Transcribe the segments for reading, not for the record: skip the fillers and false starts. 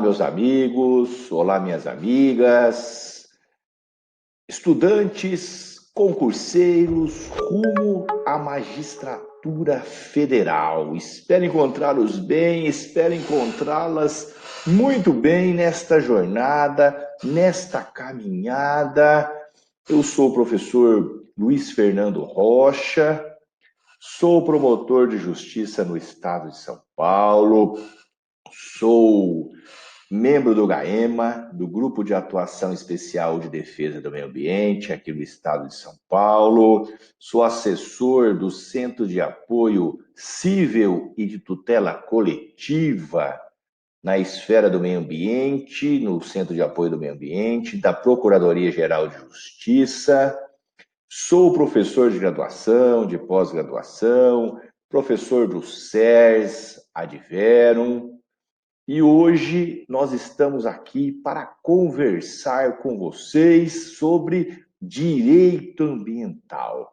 meus amigos, olá, minhas amigas, estudantes, concurseiros, rumo à magistratura federal. Espero encontrá-los bem, espero encontrá-las muito bem nesta jornada, nesta caminhada. Eu sou o professor Luiz Fernando Rocha, sou promotor de justiça no estado de São Paulo, sou membro do GAEMA, do Grupo de Atuação Especial de Defesa do Meio Ambiente, aqui no estado de São Paulo. Sou assessor do Centro de Apoio Cível e de Tutela Coletiva na esfera do meio ambiente, no Centro de Apoio do Meio Ambiente, da Procuradoria-Geral de Justiça. Sou professor de graduação, de pós-graduação, professor do SERS, Adverum. E hoje nós estamos aqui para conversar com vocês sobre direito ambiental.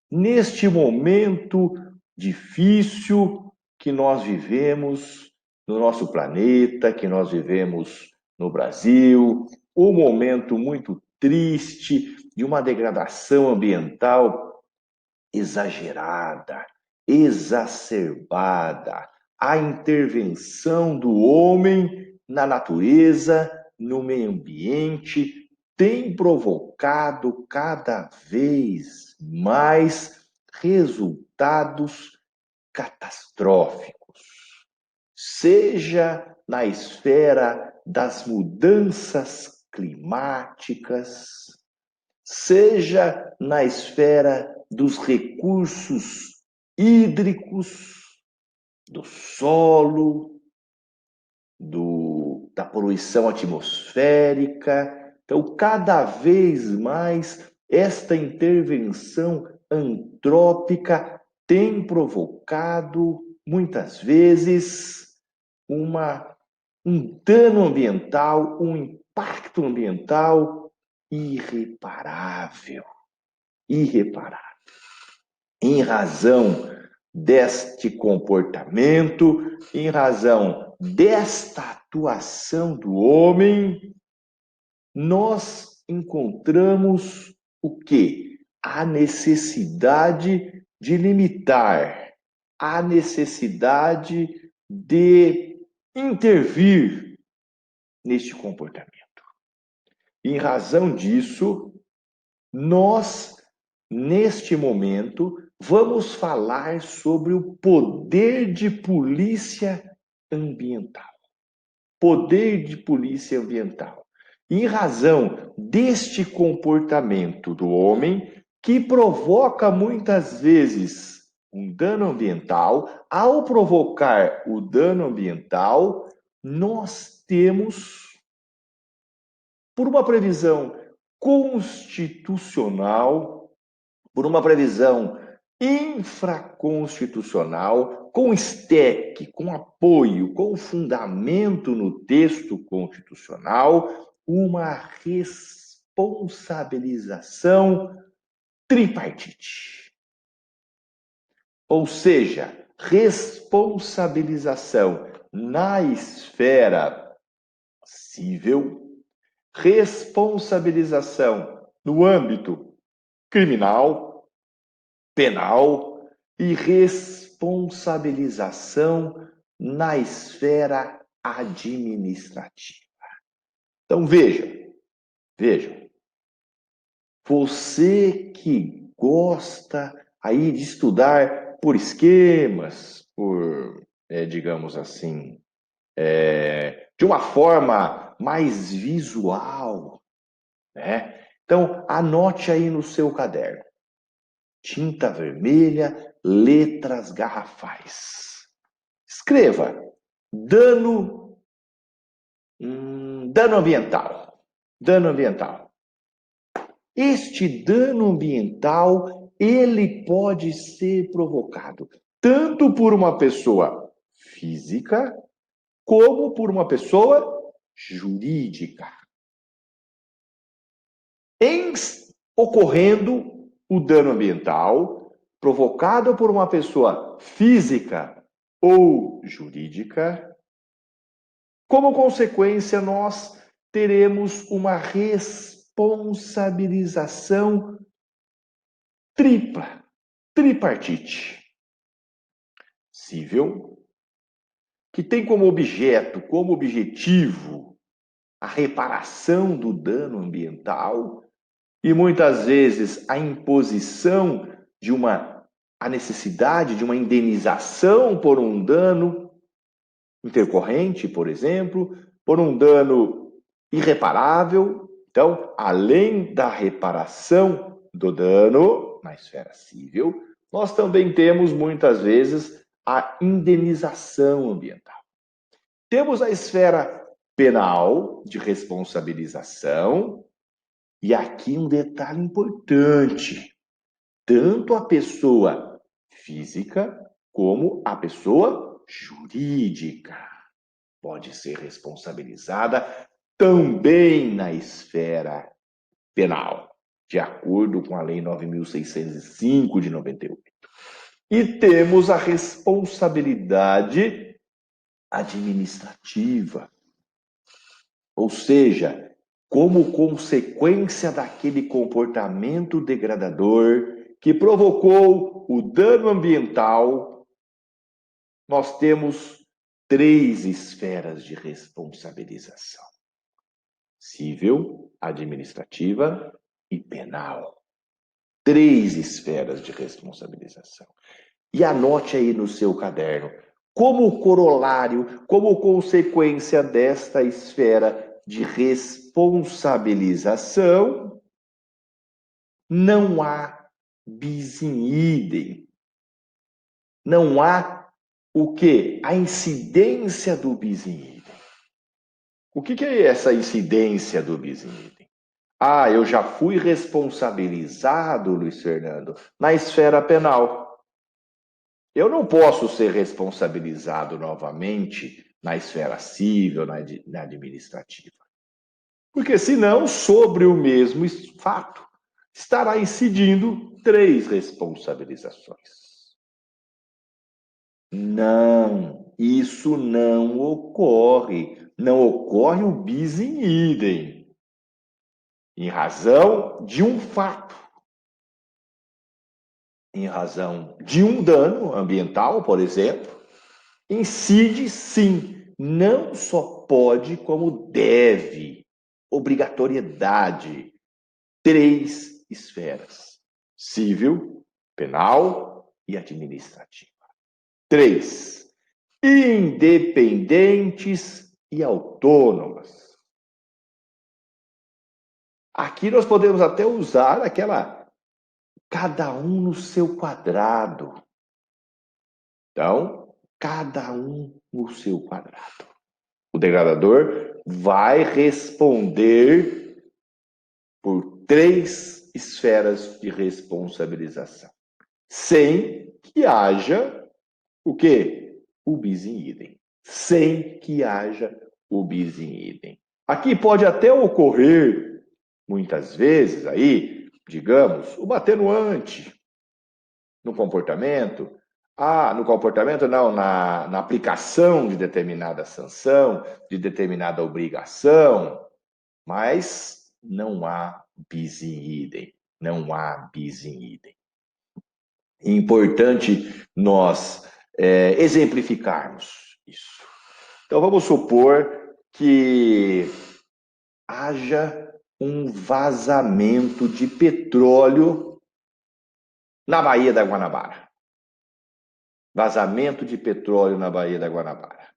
Neste momento difícil que nós vivemos no nosso planeta, que nós vivemos no Brasil, um momento muito triste de uma degradação ambiental exagerada, exacerbada, a intervenção do homem na natureza, no meio ambiente, tem provocado cada vez mais resultados catastróficos. Seja na esfera das mudanças climáticas, seja na esfera dos recursos hídricos, do solo, da poluição atmosférica. Então, cada vez mais, esta intervenção antrópica tem provocado, muitas vezes, um dano ambiental, um impacto ambiental irreparável. Irreparável. Em razão deste comportamento, em razão desta atuação do homem, nós encontramos o quê? A necessidade de limitar, a necessidade de intervir neste comportamento. Em razão disso, nós, neste momento, vamos falar sobre o poder de polícia ambiental. Poder de polícia ambiental. Em razão deste comportamento do homem, que provoca muitas vezes um dano ambiental, ao provocar o dano ambiental, nós temos, por uma previsão constitucional, por uma previsão infraconstitucional, com esteque, com apoio, com fundamento no texto constitucional, uma responsabilização tripartite. Ou seja, responsabilização na esfera civil, responsabilização no âmbito criminal, penal e responsabilização na esfera administrativa. Então vejam, você que gosta aí de estudar por esquemas, digamos assim, de uma forma mais visual, né? Então anote aí no seu caderno. Tinta vermelha, letras garrafais. Escreva dano ambiental. Dano ambiental. Este dano ambiental, ele pode ser provocado tanto por uma pessoa física como por uma pessoa jurídica. Ocorrendo o dano ambiental provocado por uma pessoa física ou jurídica, Como consequência, nós teremos uma responsabilização tripartite. Cível, que tem como objeto, como objetivo, a reparação do dano ambiental e muitas vezes a imposição de a necessidade de uma indenização por um dano intercorrente, por exemplo, por um dano irreparável. Então, além da reparação do dano na esfera civil, nós também temos muitas vezes a indenização ambiental. Temos a esfera penal de responsabilização, e aqui um detalhe importante: tanto a pessoa física como a pessoa jurídica pode ser responsabilizada também na esfera penal, de acordo com a Lei 9.605 de 98. E temos a responsabilidade administrativa, ou seja, como consequência daquele comportamento degradador que provocou o dano ambiental, nós temos 3 esferas de responsabilização: civil, administrativa e penal. 3 esferas de responsabilização. E anote aí no seu caderno, como corolário, como consequência desta esfera de responsabilização, não há bis in idem. Não há o quê? A incidência do bis in idem. O que é essa incidência do bis in idem? Ah, eu já fui responsabilizado, Luiz Fernando, na esfera penal. Eu não posso ser responsabilizado novamente na esfera civil, na administrativa. Porque senão, sobre o mesmo fato, estará incidindo 3 responsabilizações. Não, isso não ocorre. Não ocorre o bis in idem, em razão de um fato. Em razão de um dano ambiental, por exemplo, incide sim, não só pode, como deve. Obrigatoriedade. 3 esferas: civil, penal e administrativa. 3. Independentes e autônomas. Aqui nós podemos até usar aquela cada um no seu quadrado. Então, cada um no seu quadrado. O degradador vai responder por 3 esferas de responsabilização, sem que haja o quê? O bis in idem. Sem que haja o bis in idem. Aqui pode até ocorrer, muitas vezes, aí, digamos, uma atenuante no comportamento. No comportamento não, na aplicação de determinada sanção, de determinada obrigação, mas não há bis in idem. Não há bis in idem. É importante nós exemplificarmos isso. Então, vamos supor que haja um vazamento de petróleo na Baía da Guanabara. Vazamento de petróleo na Baía da Guanabara.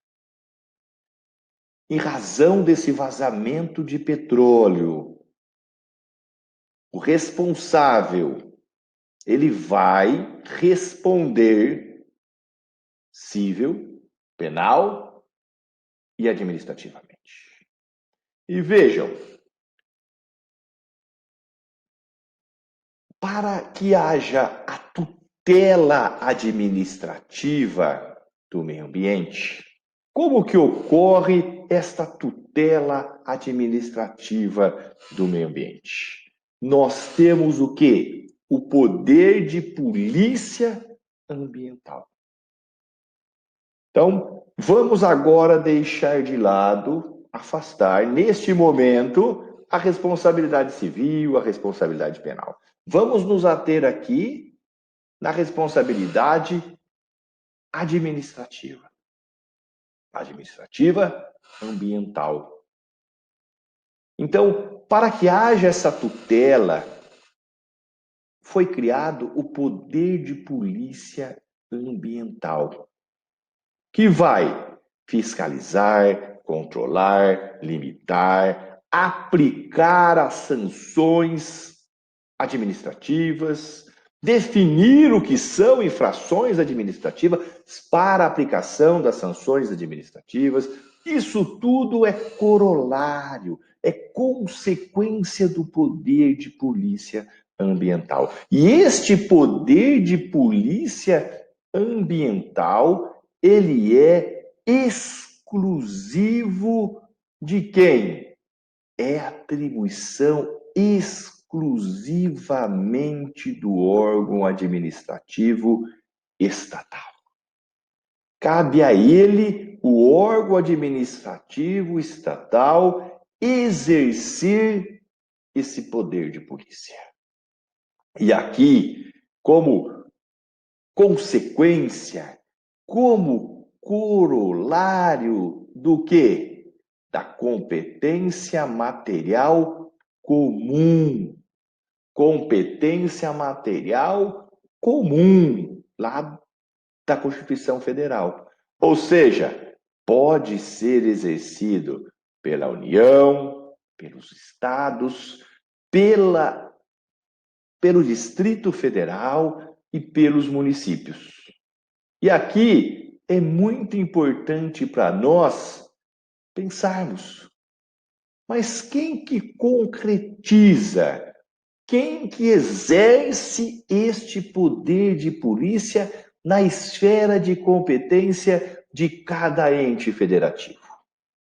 Em razão desse vazamento de petróleo, o responsável, ele vai responder civil, penal e administrativamente. E vejam, para que haja a tutela administrativa do meio ambiente, como que ocorre esta tutela administrativa do meio ambiente? Nós temos o quê? O poder de polícia ambiental. Então, vamos agora deixar de lado, afastar, neste momento, a responsabilidade civil, a responsabilidade penal. Vamos nos ater aqui na responsabilidade administrativa. Administrativa ambiental. Então, para que haja essa tutela, foi criado o poder de polícia ambiental, que vai fiscalizar, controlar, limitar, aplicar as sanções administrativas, definir o que são infrações administrativas para a aplicação das sanções administrativas. Isso tudo é corolário, é consequência do poder de polícia ambiental. E este poder de polícia ambiental, ele é exclusivo de quem? É atribuição exclusivamente do órgão administrativo estatal. Cabe a ele, o órgão administrativo estatal, exercer esse poder de polícia. E aqui, como consequência, como corolário do quê? Da competência material comum. Competência material comum, lá da Constituição Federal. Ou seja, pode ser exercido pela União, pelos estados, pelo Distrito Federal e pelos municípios. E aqui é muito importante para nós pensarmos, mas quem que concretiza, quem que exerce este poder de polícia na esfera de competência de cada ente federativo?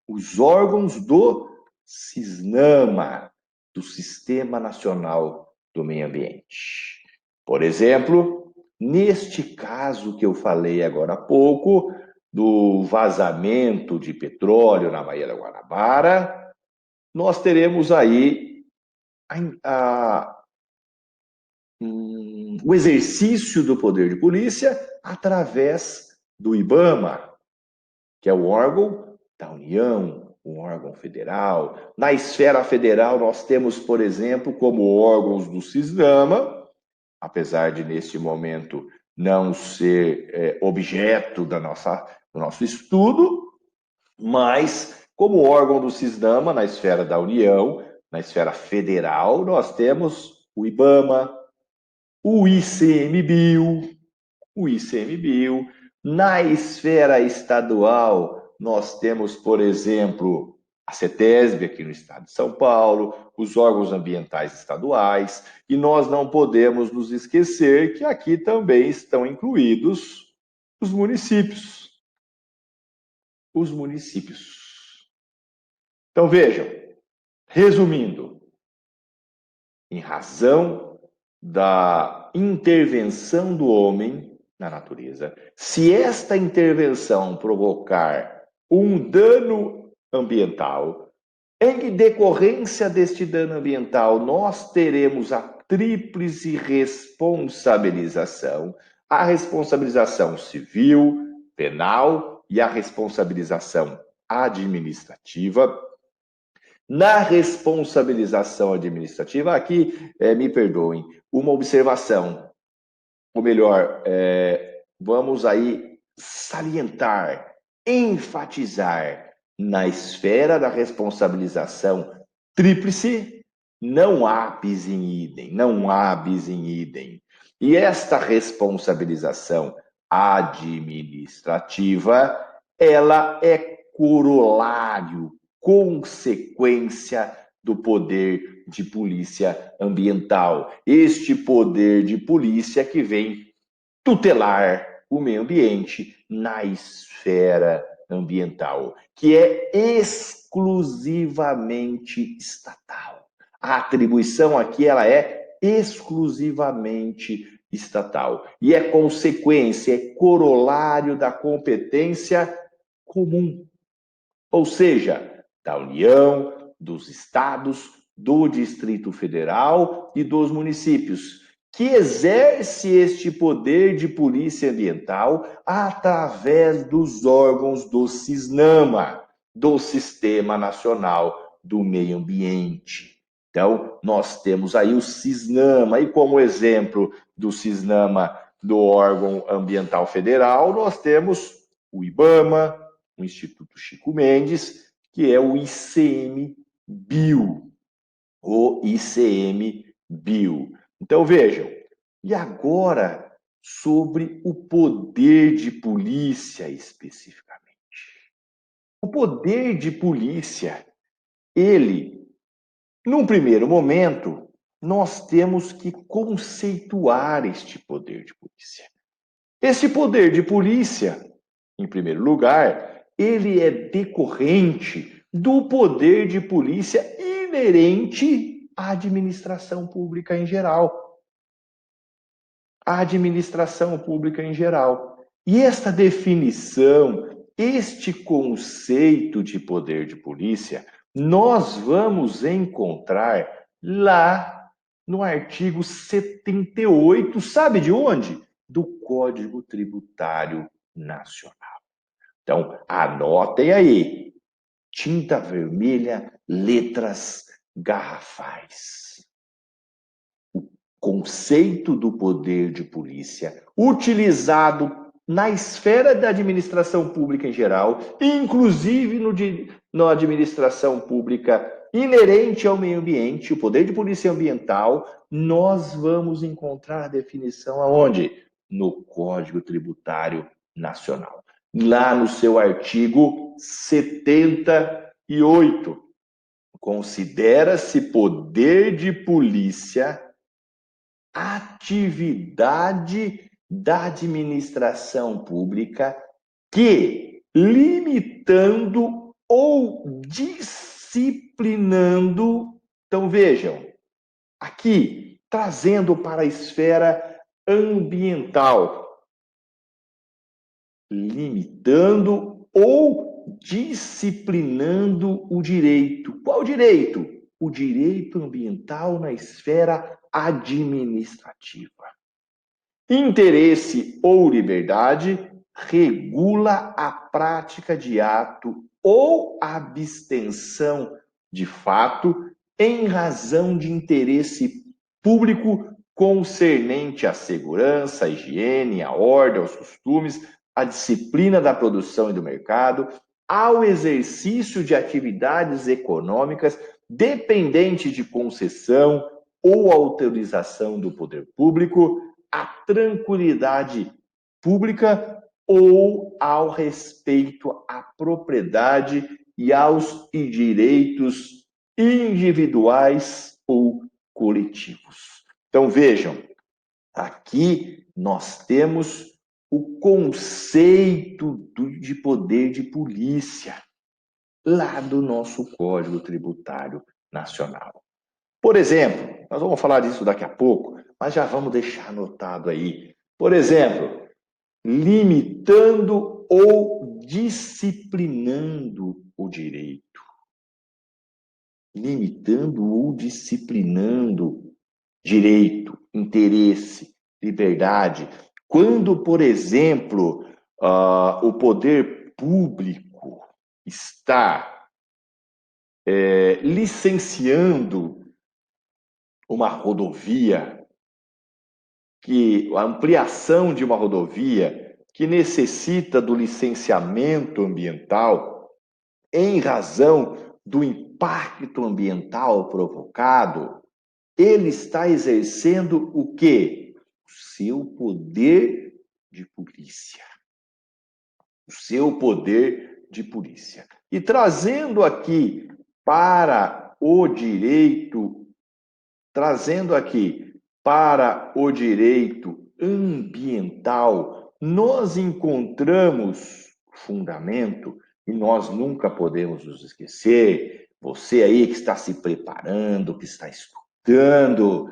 Os órgãos do SISNAMA, do Sistema Nacional do Meio Ambiente. Por exemplo, neste caso que eu falei agora há pouco, do vazamento de petróleo na Baía da Guanabara, nós teremos aí o exercício do poder de polícia através do IBAMA, que é o órgão da União, um órgão federal. Na esfera federal, nós temos, por exemplo, como órgãos do SISNAMA, apesar de, neste momento, não ser objeto do nosso estudo, mas, como órgão do SISNAMA, na esfera da União, na esfera federal, nós temos o IBAMA, o ICMBio. Na esfera estadual, nós temos, por exemplo, a CETESB, aqui no estado de São Paulo, os órgãos ambientais estaduais, e nós não podemos nos esquecer que aqui também estão incluídos os municípios. Os municípios. Então, vejam, resumindo, em razão da intervenção do homem na natureza, se esta intervenção provocar um dano ambiental, em decorrência deste dano ambiental, nós teremos a tríplice responsabilização, a responsabilização civil, penal e a responsabilização administrativa. Na responsabilização administrativa, aqui, me perdoem, uma observação, ou melhor, vamos aí salientar, enfatizar, na esfera da responsabilização tríplice, não há bis in idem, não há bis in idem. E esta responsabilização administrativa, ela é corolário, consequência do poder de polícia ambiental. Este poder de polícia que vem tutelar o meio ambiente na esfera ambiental, que é exclusivamente estatal. A atribuição aqui ela é exclusivamente estatal. E é consequência, é corolário da competência comum. Ou seja, da União, dos estados, do Distrito Federal e dos municípios, que exerce este poder de polícia ambiental através dos órgãos do SISNAMA, do Sistema Nacional do Meio Ambiente. Então, nós temos aí o SISNAMA, e como exemplo do SISNAMA, do órgão ambiental federal, nós temos o IBAMA, o Instituto Chico Mendes, que é o ICMBio, o ICMBio. Então, vejam, e agora sobre o poder de polícia especificamente. O poder de polícia, ele, num primeiro momento, nós temos que conceituar este poder de polícia. Este poder de polícia, em primeiro lugar, ele é decorrente do poder de polícia inerente à administração pública em geral. A administração pública em geral. E esta definição, este conceito de poder de polícia, nós vamos encontrar lá no artigo 78, sabe de onde? Do Código Tributário Nacional. Então, anotem aí. Tinta vermelha, letras garrafais. O conceito do poder de polícia utilizado na esfera da administração pública em geral, inclusive na administração pública inerente ao meio ambiente, o poder de polícia ambiental, nós vamos encontrar a definição aonde? No Código Tributário Nacional. Lá no seu artigo 78. Considera-se poder de polícia atividade da administração pública que, limitando ou disciplinando, então vejam, aqui trazendo para a esfera ambiental, limitando ou disciplinando o direito. Qual direito? O direito ambiental na esfera administrativa. Interesse ou liberdade regula a prática de ato ou abstenção de fato em razão de interesse público concernente à segurança, à higiene, à ordem, aos costumes, à disciplina da produção e do mercado, ao exercício de atividades econômicas dependentes de concessão ou autorização do poder público, à tranquilidade pública ou ao respeito à propriedade e aos direitos individuais ou coletivos. Então vejam, aqui nós temos o conceito de poder de polícia lá do nosso Código Tributário Nacional. Por exemplo, nós vamos falar disso daqui a pouco, mas já vamos deixar anotado aí. Por exemplo, limitando ou disciplinando o direito. Limitando ou disciplinando direito, interesse, liberdade. Quando, por exemplo, o poder público está licenciando uma rodovia, a ampliação de uma rodovia que necessita do licenciamento ambiental em razão do impacto ambiental provocado, ele está exercendo o quê? O seu poder de polícia. O seu poder de polícia. E trazendo aqui para o direito ambiental, nós encontramos fundamento, e nós nunca podemos nos esquecer, você aí que está se preparando, que está estudando,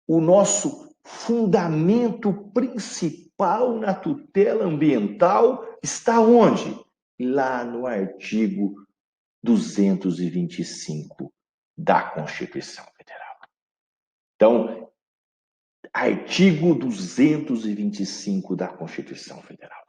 o nosso fundamento principal na tutela ambiental está onde? Lá no artigo 225 da Constituição Federal. Então, artigo 225 da Constituição Federal.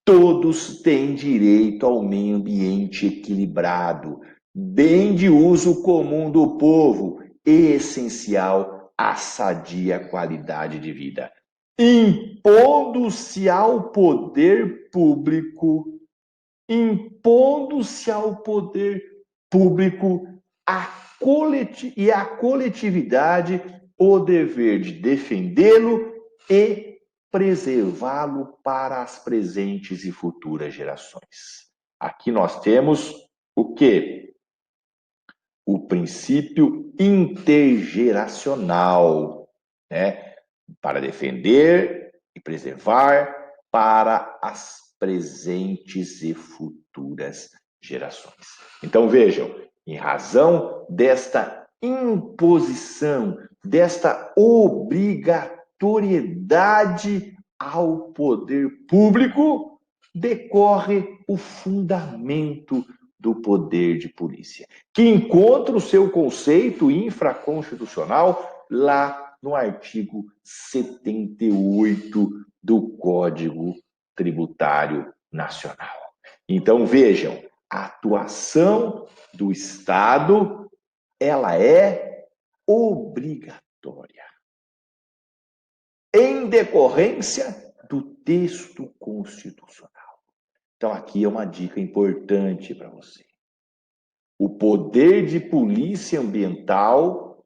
Todos têm direito ao meio ambiente equilibrado, bem de uso comum do povo e essencial à sadia qualidade de vida, impondo-se ao poder público e à coletividade o dever de defendê-lo e preservá-lo para as presentes e futuras gerações. Aqui nós temos o quê? O princípio intergeracional, né? Para defender e preservar para as presentes e futuras gerações. Então vejam, em razão desta imposição, desta obrigatoriedade ao poder público, decorre o fundamento do poder de polícia, que encontra o seu conceito infraconstitucional lá no artigo 78 do Código Tributário Nacional. Então vejam, a atuação do Estado, ela é obrigatória, em decorrência do texto constitucional. Então aqui é uma dica importante para você. O poder de polícia ambiental,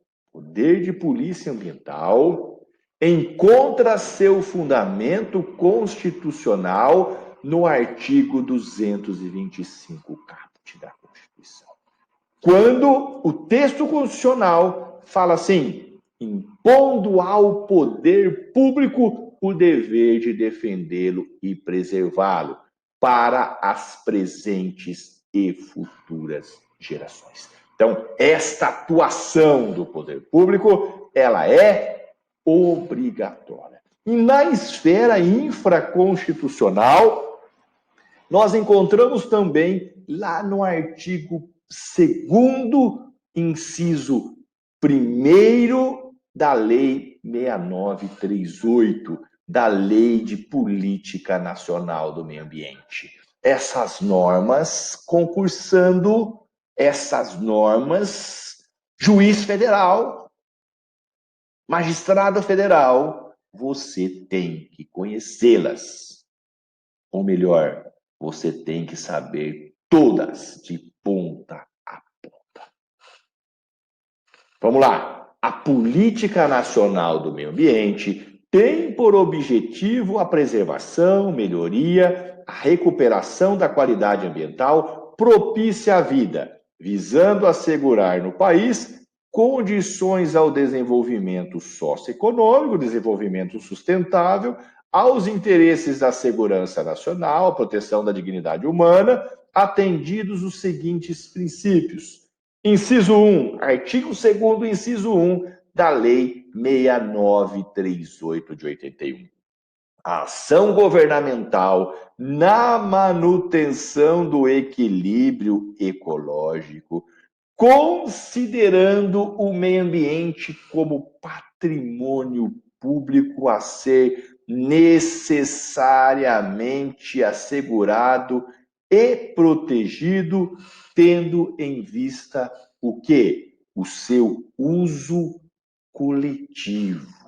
encontra seu fundamento constitucional no artigo 225 caput da Constituição. Quando o texto constitucional fala assim, impondo ao poder público o dever de defendê-lo e preservá-lo para as presentes e futuras gerações. Então, esta atuação do poder público, ela é obrigatória. E na esfera infraconstitucional, nós encontramos também lá no artigo 2º, inciso 1º da Lei 6938, da Lei de Política Nacional do Meio Ambiente. Essas normas, concursando essas normas, juiz federal, magistrado federal, você tem que conhecê-las. Ou melhor, você tem que saber todas, de ponta a ponta. Vamos lá. A Política Nacional do Meio Ambiente tem por objetivo a preservação, melhoria, a recuperação da qualidade ambiental propícia à vida, visando assegurar no país condições ao desenvolvimento socioeconômico, desenvolvimento sustentável, aos interesses da segurança nacional, a proteção da dignidade humana, atendidos os seguintes princípios. Inciso 1, artigo 2º, inciso 1 da Lei 6938 de 81. A ação governamental na manutenção do equilíbrio ecológico, considerando o meio ambiente como patrimônio público a ser necessariamente assegurado e protegido, tendo em vista o quê? O seu uso coletivo.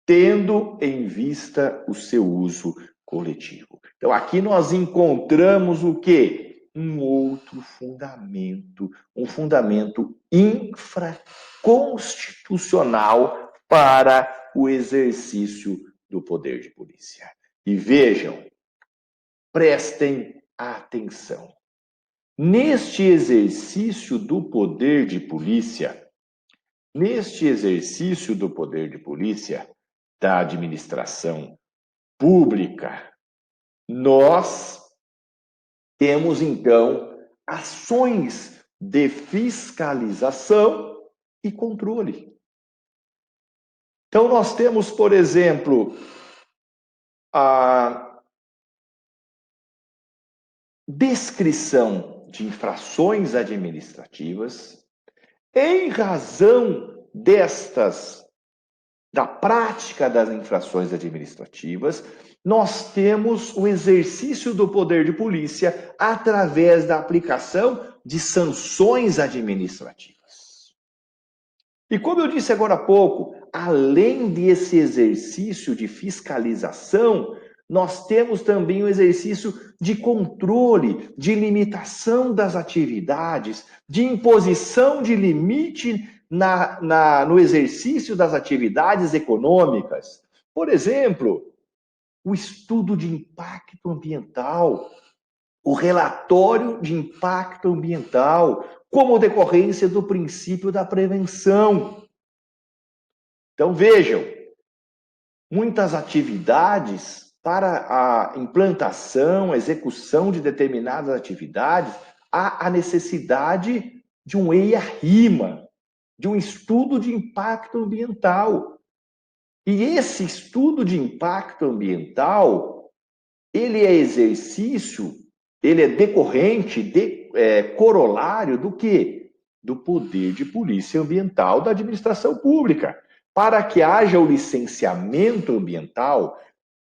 Tendo em vista o seu uso coletivo. Então, aqui nós encontramos o quê? Um outro fundamento, um fundamento infraconstitucional para o exercício do poder de polícia. E vejam, prestem atenção. Neste exercício do poder de polícia, da administração pública, nós temos, então, ações de fiscalização e controle. Então, nós temos, por exemplo, a descrição de infrações administrativas. Em razão da prática das infrações administrativas, nós temos o exercício do poder de polícia através da aplicação de sanções administrativas. E como eu disse agora há pouco, além desse exercício de fiscalização, nós temos também o exercício de controle, de limitação das atividades, de imposição de limite no exercício das atividades econômicas. Por exemplo, o estudo de impacto ambiental, o relatório de impacto ambiental, como decorrência do princípio da prevenção. Então, vejam, muitas atividades para a implantação, a execução de determinadas atividades, há a necessidade de um EIA-RIMA, de um estudo de impacto ambiental. E esse estudo de impacto ambiental, ele é exercício, ele é decorrente, corolário do quê? Do poder de polícia ambiental da administração pública. Para que haja o licenciamento ambiental,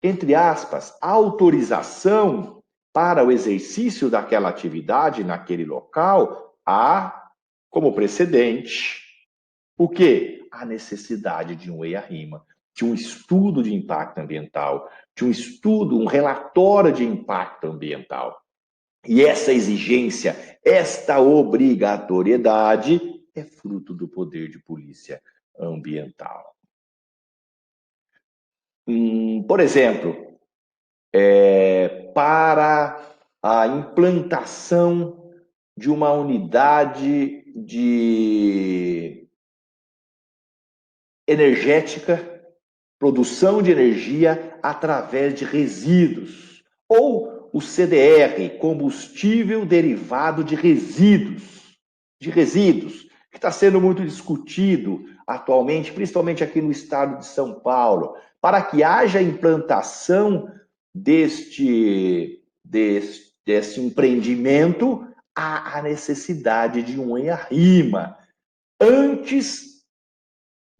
entre aspas, autorização para o exercício daquela atividade naquele local, há como precedente o quê? A necessidade de um EIA-RIMA, de um estudo de impacto ambiental, de um estudo, um relatório de impacto ambiental. E essa exigência, esta obrigatoriedade é fruto do poder de polícia ambiental. Por exemplo, para a implantação de uma unidade de energética, produção de energia através de resíduos, ou o CDR, combustível derivado de resíduos, que está sendo muito discutido atualmente, principalmente aqui no estado de São Paulo, para que haja implantação deste empreendimento, há a necessidade de um EIA-RIMA, antes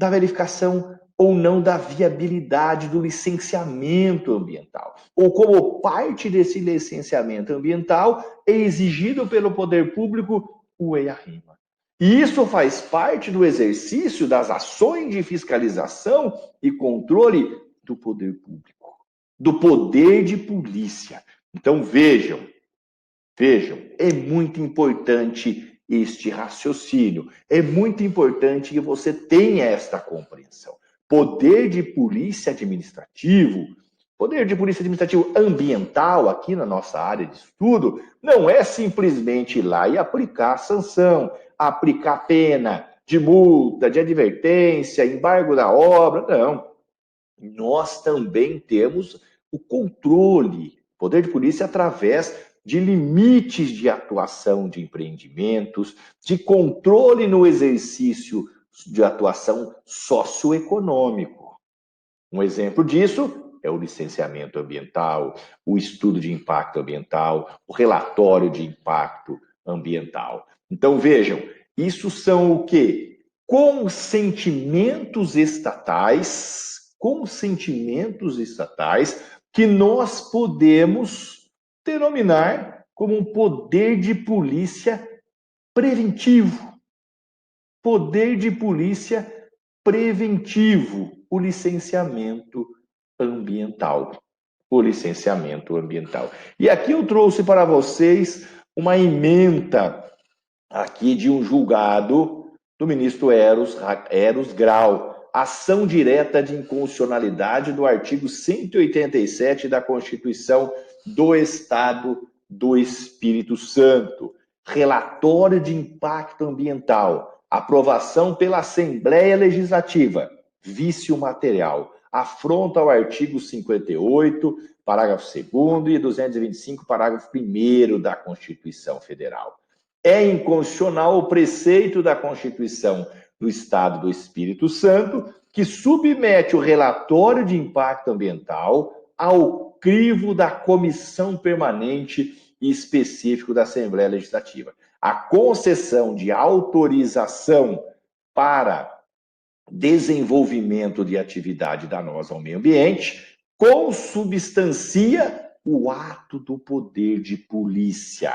da verificação ou não da viabilidade do licenciamento ambiental. Ou como parte desse licenciamento ambiental, é exigido pelo poder público o EIA-RIMA. E isso faz parte do exercício das ações de fiscalização e controle do poder público, do poder de polícia. Então vejam, é muito importante este raciocínio. É muito importante que você tenha esta compreensão. Poder de polícia administrativo ambiental, aqui na nossa área de estudo, não é simplesmente ir lá e aplicar sanção, aplicar pena de multa, de advertência, embargo da obra, não. Nós também temos o controle, poder de polícia através de limites de atuação de empreendimentos, de controle no exercício de atuação socioeconômico. Um exemplo disso é o licenciamento ambiental, o estudo de impacto ambiental, o relatório de impacto ambiental. Então, vejam, isso são o quê? Consentimentos estatais que nós podemos denominar como um poder de polícia preventivo. Poder de polícia preventivo, o licenciamento ambiental. E aqui eu trouxe para vocês uma ementa aqui de um julgado do ministro Eros Grau, ação direta de inconstitucionalidade do artigo 187 da Constituição do Estado do Espírito Santo. Relatório de impacto ambiental, aprovação pela Assembleia Legislativa, vício material, afronta ao artigo 58, parágrafo 2º e 225, parágrafo 1º da Constituição Federal. É inconstitucional o preceito da Constituição do Estado do Espírito Santo que submete o relatório de impacto ambiental ao crivo da Comissão Permanente e Específico da Assembleia Legislativa. A concessão de autorização para desenvolvimento de atividade danosa ao meio ambiente consubstancia o ato do poder de polícia.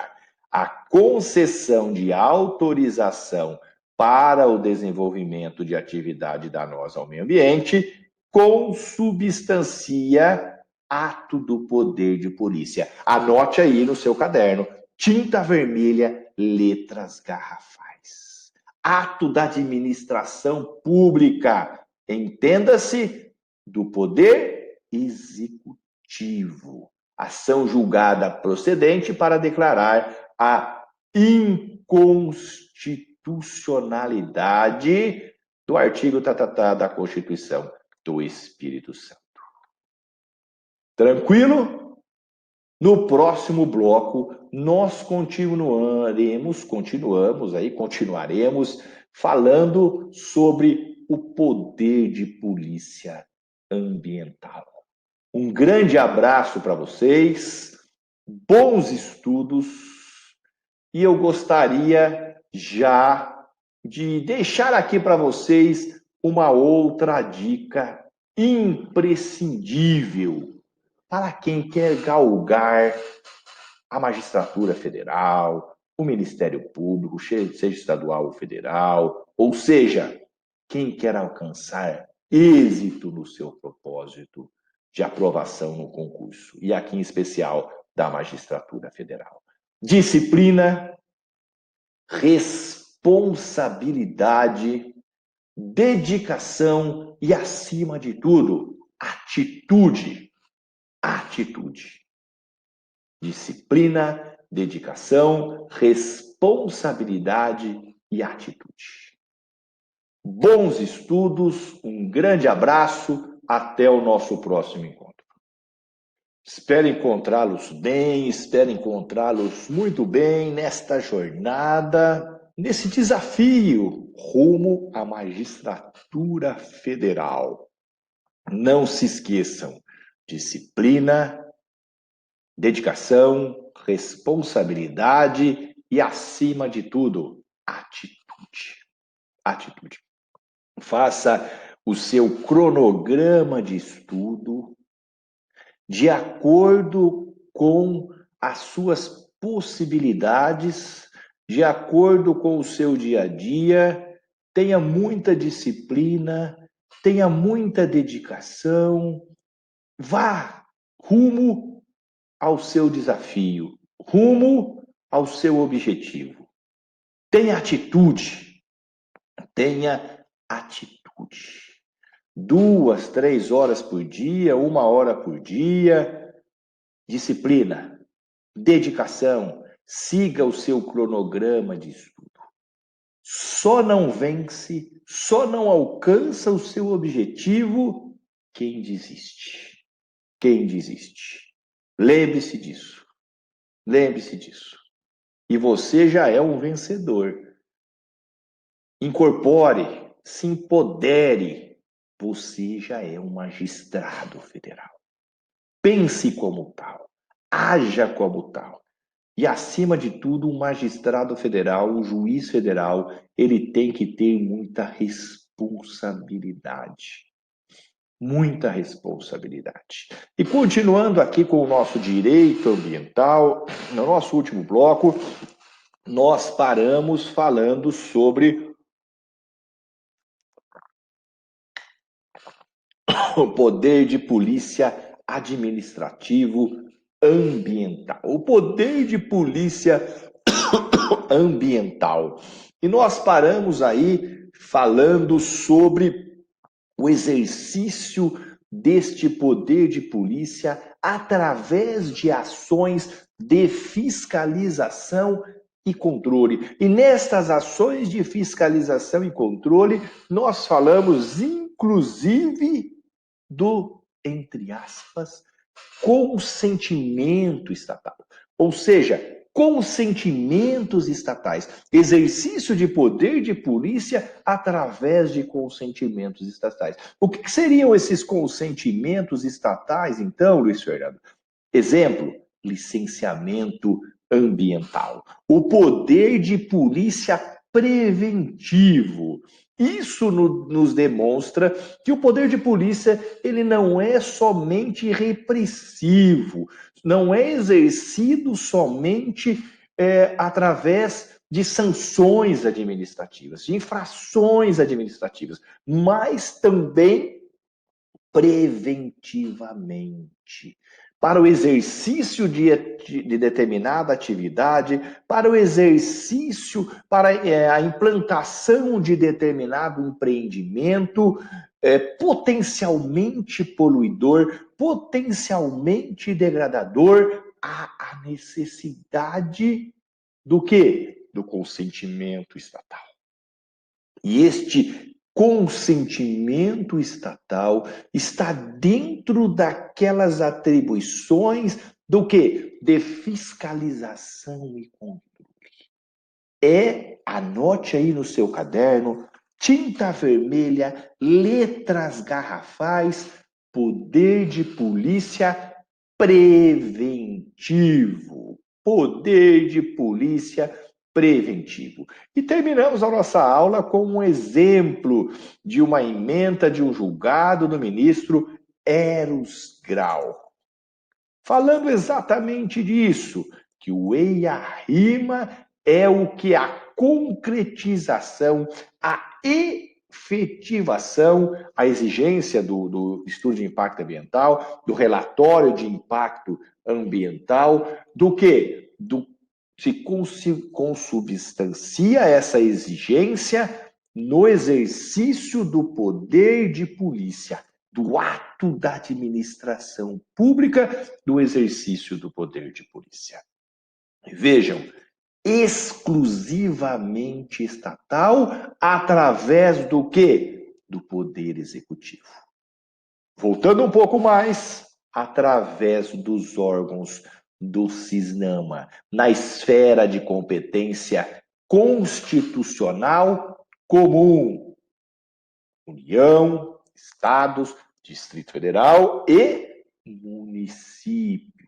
A concessão de autorização para o desenvolvimento de atividade danosa ao meio ambiente consubstancia ato do poder de polícia. Anote aí no seu caderno, tinta vermelha, letras garrafais. Ato da administração pública, entenda-se, do poder executivo. Ação julgada procedente para declarar a inconstitucionalidade do artigo da Constituição do Espírito Santo. Tranquilo? No próximo bloco, nós continuaremos falando sobre o poder de polícia ambiental. Um grande abraço para vocês, bons estudos, e eu gostaria já de deixar aqui para vocês uma outra dica imprescindível para quem quer galgar a magistratura federal, o Ministério Público, seja estadual ou federal, ou seja, quem quer alcançar êxito no seu propósito de aprovação no concurso, e aqui em especial da magistratura federal. Disciplina, responsabilidade, dedicação e, acima de tudo, atitude. Atitude. Disciplina, dedicação, responsabilidade e atitude. Bons estudos, um grande abraço, até o nosso próximo encontro. Espero encontrá-los bem, espero encontrá-los muito bem nesta jornada, nesse desafio rumo à magistratura federal. Não se esqueçam, disciplina, dedicação, responsabilidade e, acima de tudo, atitude. Atitude. Faça o seu cronograma de estudo de acordo com as suas possibilidades, de acordo com o seu dia a dia. Tenha muita disciplina, tenha muita dedicação, vá rumo ao seu desafio, rumo ao seu objetivo. Tenha atitude, tenha atitude. 2, 3 horas por dia, 1 hora por dia. Disciplina, dedicação, siga o seu cronograma de estudo. Só não vence, só não alcança o seu objetivo quem desiste. Quem desiste. Lembre-se disso. Lembre-se disso. E você já é um vencedor. Incorpore, se empodere. Você já é um magistrado federal. Pense como tal. Haja como tal. E, acima de tudo, um magistrado federal, um juiz federal, ele tem que ter muita responsabilidade. Muita responsabilidade. E continuando aqui com o nosso direito ambiental, no nosso último bloco, nós paramos falando sobre o poder de polícia administrativo ambiental. O poder de polícia ambiental. E nós paramos aí falando sobre o exercício deste poder de polícia através de ações de fiscalização e controle. E nestas ações de fiscalização e controle, nós falamos inclusive do, entre aspas, consentimento estatal. Ou seja, consentimentos estatais. Exercício de poder de polícia através de consentimentos estatais. O que seriam esses consentimentos estatais, então, Luiz Fernando? Exemplo, licenciamento ambiental. O poder de polícia preventivo. Isso nos demonstra que o poder de polícia ele não é somente repressivo, não é exercido somente através de sanções administrativas, de infrações administrativas, mas também preventivamente. Para o exercício de determinada atividade, para o exercício, para a implantação de determinado empreendimento, potencialmente poluidor, potencialmente degradador, há a necessidade do quê? Do consentimento estatal. E este consentimento estatal está dentro daquelas atribuições do quê? De fiscalização e controle. Anote aí no seu caderno, tinta vermelha, letras garrafais, poder de polícia preventivo. Poder de polícia preventivo. E terminamos a nossa aula com um exemplo de uma ementa de um julgado do ministro Eros Grau. Falando exatamente disso, que o EIA-RIMA é o que a concretização, a efetivação, a exigência do estudo de impacto ambiental, do relatório de impacto ambiental, do que? Se consubstancia essa exigência no exercício do poder de polícia, do ato da administração pública, do exercício do poder de polícia. Vejam, exclusivamente estatal, através do quê? Do poder executivo. Voltando um pouco mais, através dos órgãos do CISNAMA, na esfera de competência constitucional comum. União, Estados, Distrito Federal e municípios.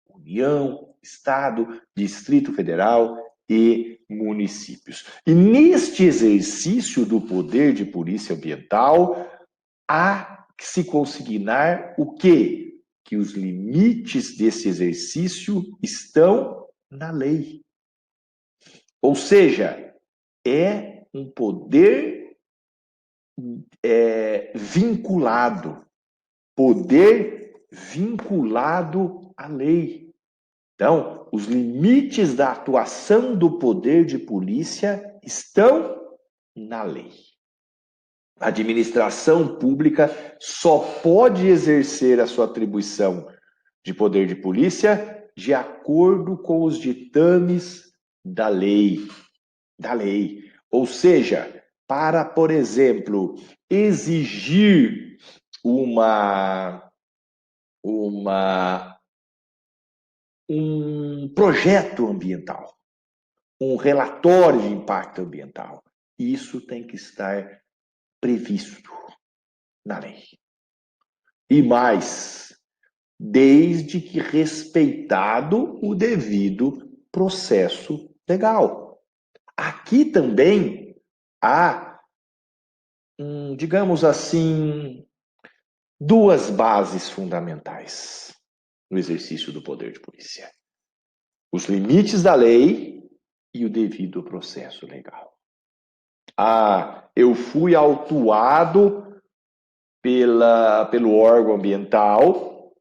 União, Estado, Distrito Federal e municípios. E neste exercício do poder de polícia ambiental, há que se consignar o quê? Que os limites desse exercício estão na lei. Ou seja, é um poder vinculado. Poder vinculado à lei. Então, os limites da atuação do poder de polícia estão na lei. A administração pública só pode exercer a sua atribuição de poder de polícia de acordo com os ditames da lei. Da lei. Ou seja, para, por exemplo, exigir um projeto ambiental, um relatório de impacto ambiental, isso tem que estar previsto na lei. E mais, desde que respeitado o devido processo legal. Aqui também há, digamos assim, duas bases fundamentais no exercício do poder de polícia: os limites da lei e o devido processo legal. Eu fui autuado pelo órgão ambiental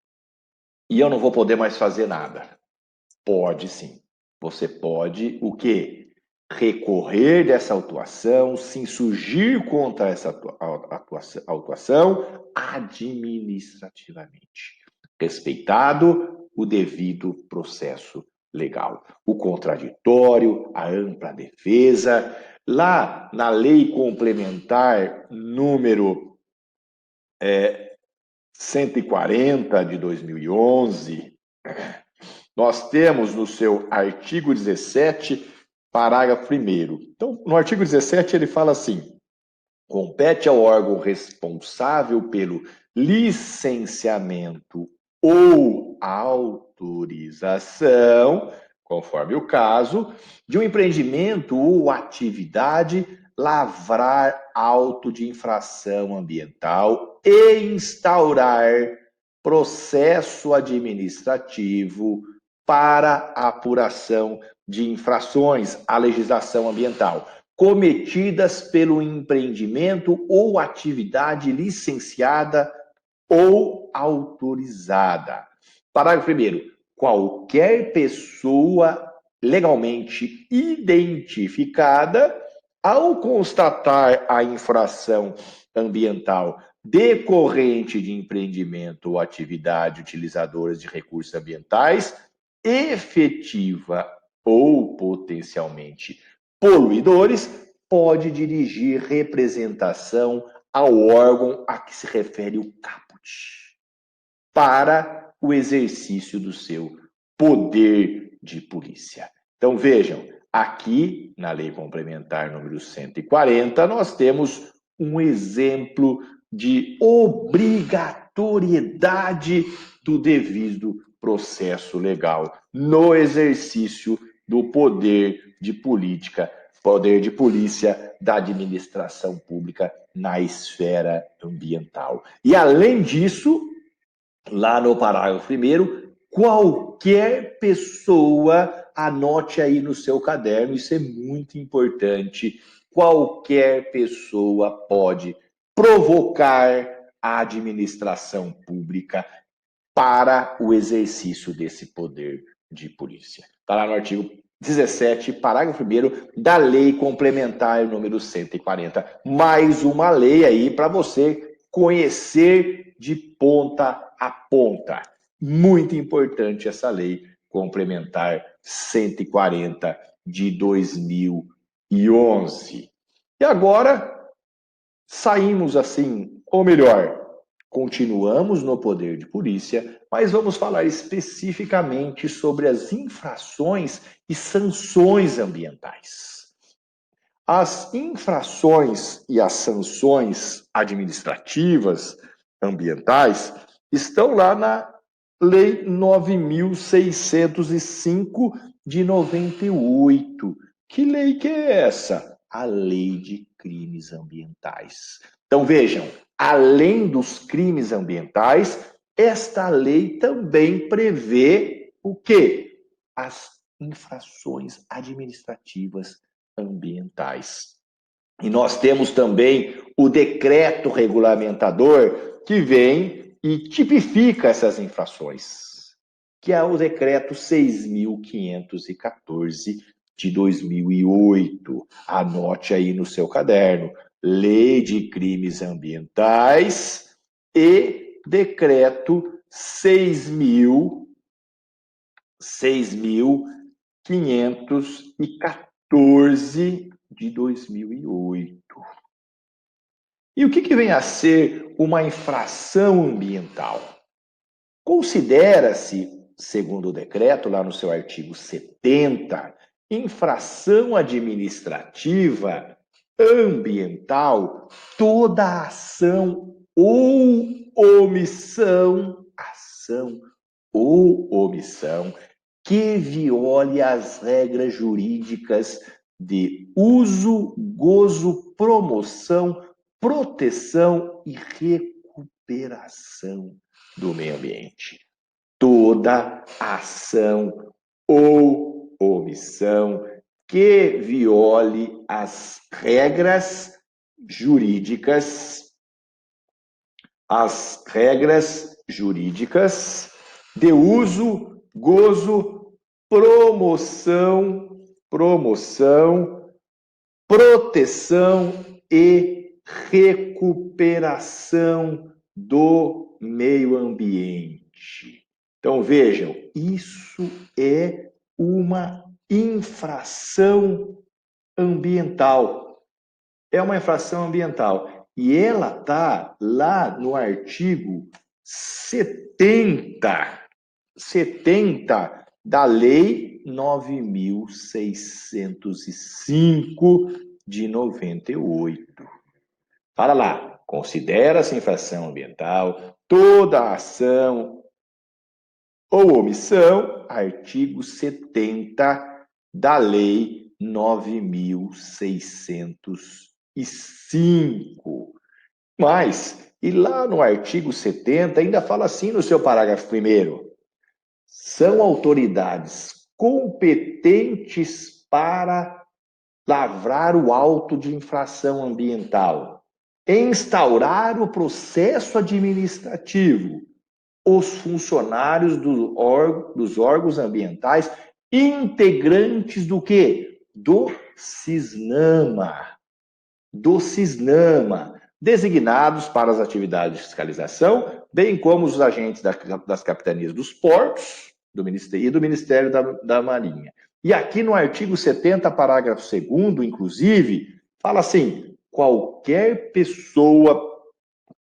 e eu não vou poder mais fazer nada. Pode sim. Você pode o quê? Recorrer dessa autuação, se insurgir contra essa autuação administrativamente, respeitado o devido processo legal. O contraditório, a ampla defesa. Lá na Lei Complementar número 140 de 2011, nós temos no seu artigo 17, parágrafo 1º. Então, no artigo 17, ele fala assim: compete ao órgão responsável pelo licenciamento ou autorização, conforme o caso, de um empreendimento ou atividade lavrar auto de infração ambiental e instaurar processo administrativo para apuração de infrações à legislação ambiental cometidas pelo empreendimento ou atividade licenciada ou autorizada. Parágrafo 1º. Qualquer pessoa legalmente identificada, ao constatar a infração ambiental decorrente de empreendimento ou atividade utilizadoras de recursos ambientais, efetiva ou potencialmente poluidores, pode dirigir representação ao órgão a que se refere o caput, para o exercício do seu poder de polícia. Então, vejam, aqui na Lei Complementar número 140, nós temos um exemplo de obrigatoriedade do devido processo legal no exercício do poder de polícia da administração pública na esfera ambiental. E, além disso, lá no parágrafo 1º, qualquer pessoa, anote aí no seu caderno, isso é muito importante, qualquer pessoa pode provocar a administração pública para o exercício desse poder de polícia. Está lá no artigo 17, parágrafo 1º da Lei Complementar número 140. Mais uma lei aí para você conhecer de ponta a ponta. Muito importante essa Lei Complementar 140 de 2011. E agora saímos assim, ou melhor, continuamos no poder de polícia, mas vamos falar especificamente sobre as infrações e sanções ambientais. As infrações e as sanções administrativas ambientais estão lá na Lei 9.605 de 98. Que lei que é essa? A Lei de Crimes Ambientais. Então vejam, além dos crimes ambientais, esta lei também prevê o quê? As infrações administrativas ambientais. E nós temos também o decreto regulamentador que vem e tipifica essas infrações, que é o decreto 6.514 de 2008. Anote aí no seu caderno. Lei de Crimes Ambientais e decreto 6.514 de 2008. E o que vem a ser uma infração ambiental? Considera-se, segundo o decreto, lá no seu artigo 70, infração administrativa ambiental toda ação ou omissão que viole as regras jurídicas de uso, gozo, promoção, proteção e recuperação do meio ambiente. Toda ação ou omissão que viole as regras jurídicas de uso, gozo, promoção, proteção e recuperação do meio ambiente. Então, vejam, isso é uma infração ambiental. É uma infração ambiental. E ela está lá no artigo 70 da Lei 9.605 de 98. Fala lá, considera-se infração ambiental toda ação ou omissão, artigo 70 da Lei 9.605. Mas, e lá no artigo 70 ainda fala assim no seu parágrafo 1º, são autoridades competentes para lavrar o auto de infração ambiental, instaurar o processo administrativo, os funcionários dos órgãos ambientais integrantes do quê? Do CISNAMA. Designados para as atividades de fiscalização, bem como os agentes das capitanias dos portos e do Ministério da Marinha. E aqui no artigo 70, parágrafo 2º, inclusive, fala assim, qualquer pessoa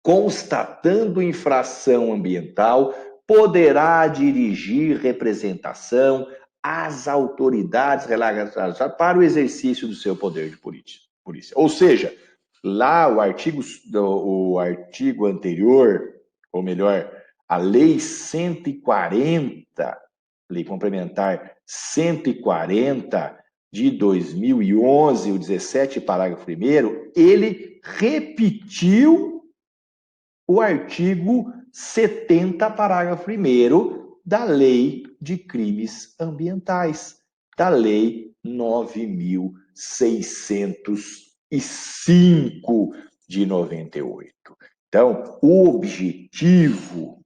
constatando infração ambiental poderá dirigir representação às autoridades relacionadas para o exercício do seu poder de polícia. Ou seja, lá o artigo anterior, ou melhor, a Lei 140, Lei Complementar 140 de 2011, o 17, parágrafo 1º, ele repetiu o artigo 70, parágrafo 1º da Lei de Crimes Ambientais, da Lei 9.605 de 98. Então, o objetivo,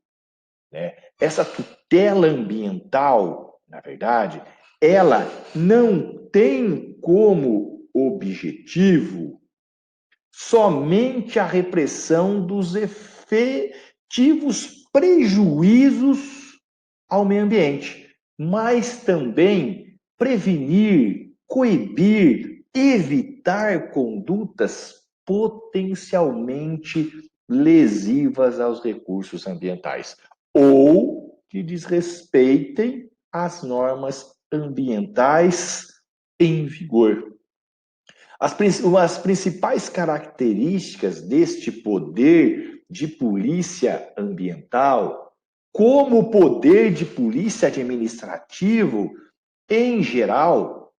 né, essa tutela ambiental, na verdade, ela não tem como objetivo somente a repressão dos efetivos prejuízos ao meio ambiente, mas também prevenir, coibir, evitar condutas potencialmente lesivas aos recursos ambientais ou que desrespeitem as normas ambientais em vigor. As principais características deste poder de polícia ambiental, como poder de polícia administrativo em geral,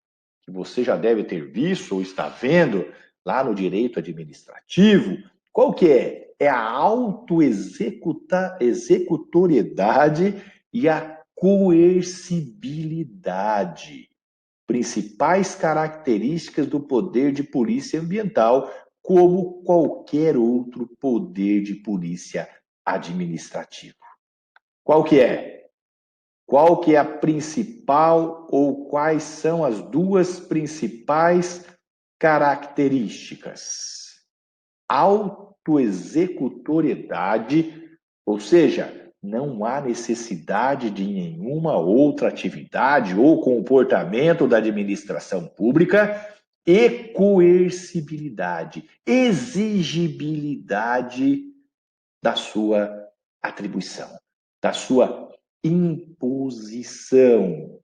que você já deve ter visto ou está vendo lá no direito administrativo, qual que é? É a autoexecutoriedade e a coercibilidade. Principais características do poder de polícia ambiental, como qualquer outro poder de polícia administrativo. Qual que é? Qual que é a principal ou quais são as duas principais características? Autoexecutoriedade, ou seja, não há necessidade de nenhuma outra atividade ou comportamento da administração pública, e coercibilidade, exigibilidade da sua atribuição, da sua imposição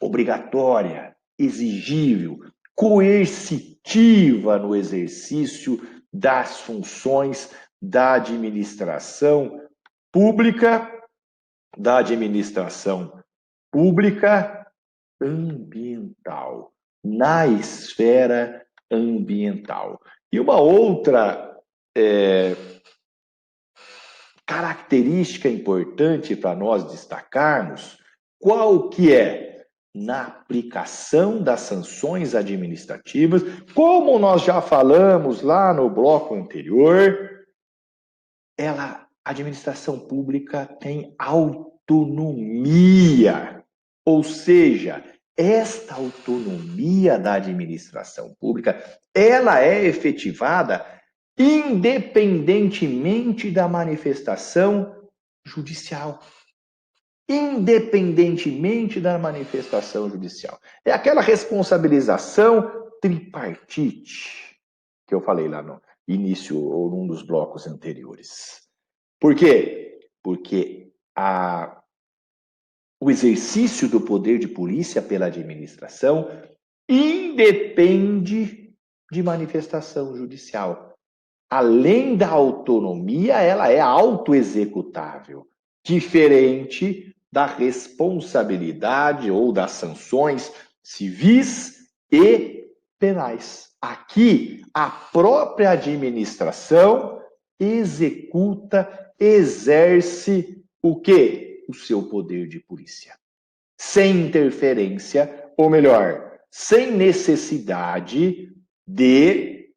obrigatória, exigível, coercitiva no exercício das funções da administração pública, ambiental, na esfera ambiental. E uma outra característica importante para nós destacarmos, qual que é? Na aplicação das sanções administrativas, como nós já falamos lá no bloco anterior, a administração pública tem autonomia, ou seja, esta autonomia da administração pública, ela é efetivada independentemente da manifestação judicial. Independentemente da manifestação judicial. É aquela responsabilização tripartite que eu falei lá no início ou num dos blocos anteriores. Por quê? Porque o exercício do poder de polícia pela administração independe de manifestação judicial. Além da autonomia, ela é autoexecutável, diferente da responsabilidade ou das sanções civis e penais. Aqui, a própria administração executa, exerce o quê? O seu poder de polícia. Sem interferência, ou melhor, sem necessidade de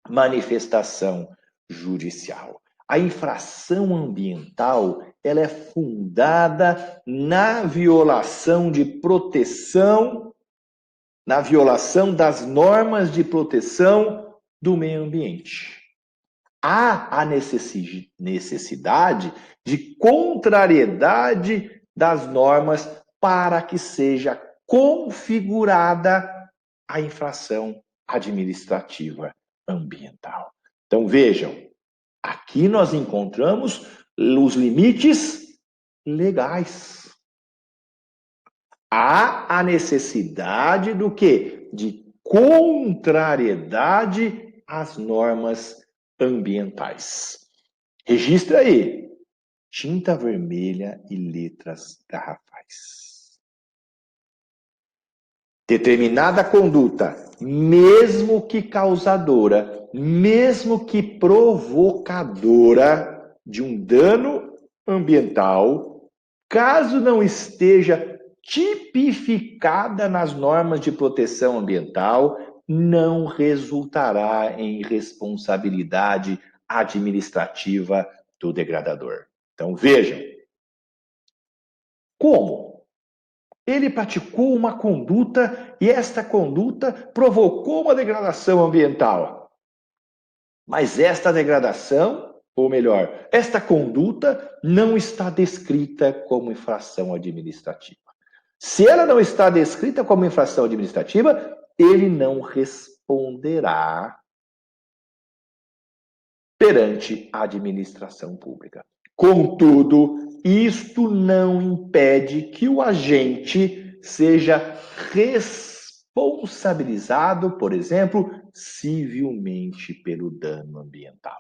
manifestação judicial. A infração ambiental, ela é fundada na violação de proteção, na violação das normas de proteção do meio ambiente. Há a necessidade de contrariedade das normas para que seja configurada a infração administrativa ambiental. Então, vejam, aqui nós encontramos os limites legais. Há a necessidade do quê? De contrariedade às normas ambientais. Registra aí, tinta vermelha e letras garrafais. Determinada conduta, mesmo que causadora, mesmo que provocadora de um dano ambiental, caso não esteja tipificada nas normas de proteção ambiental, não resultará em responsabilidade administrativa do degradador. Então, vejam. Como? Ele praticou uma conduta e esta conduta provocou uma degradação ambiental. Mas esta degradação, ou melhor, esta conduta não está descrita como infração administrativa. Se ela não está descrita como infração administrativa, ele não responderá perante a administração pública. Contudo, isto não impede que o agente seja responsabilizado, por exemplo, civilmente pelo dano ambiental.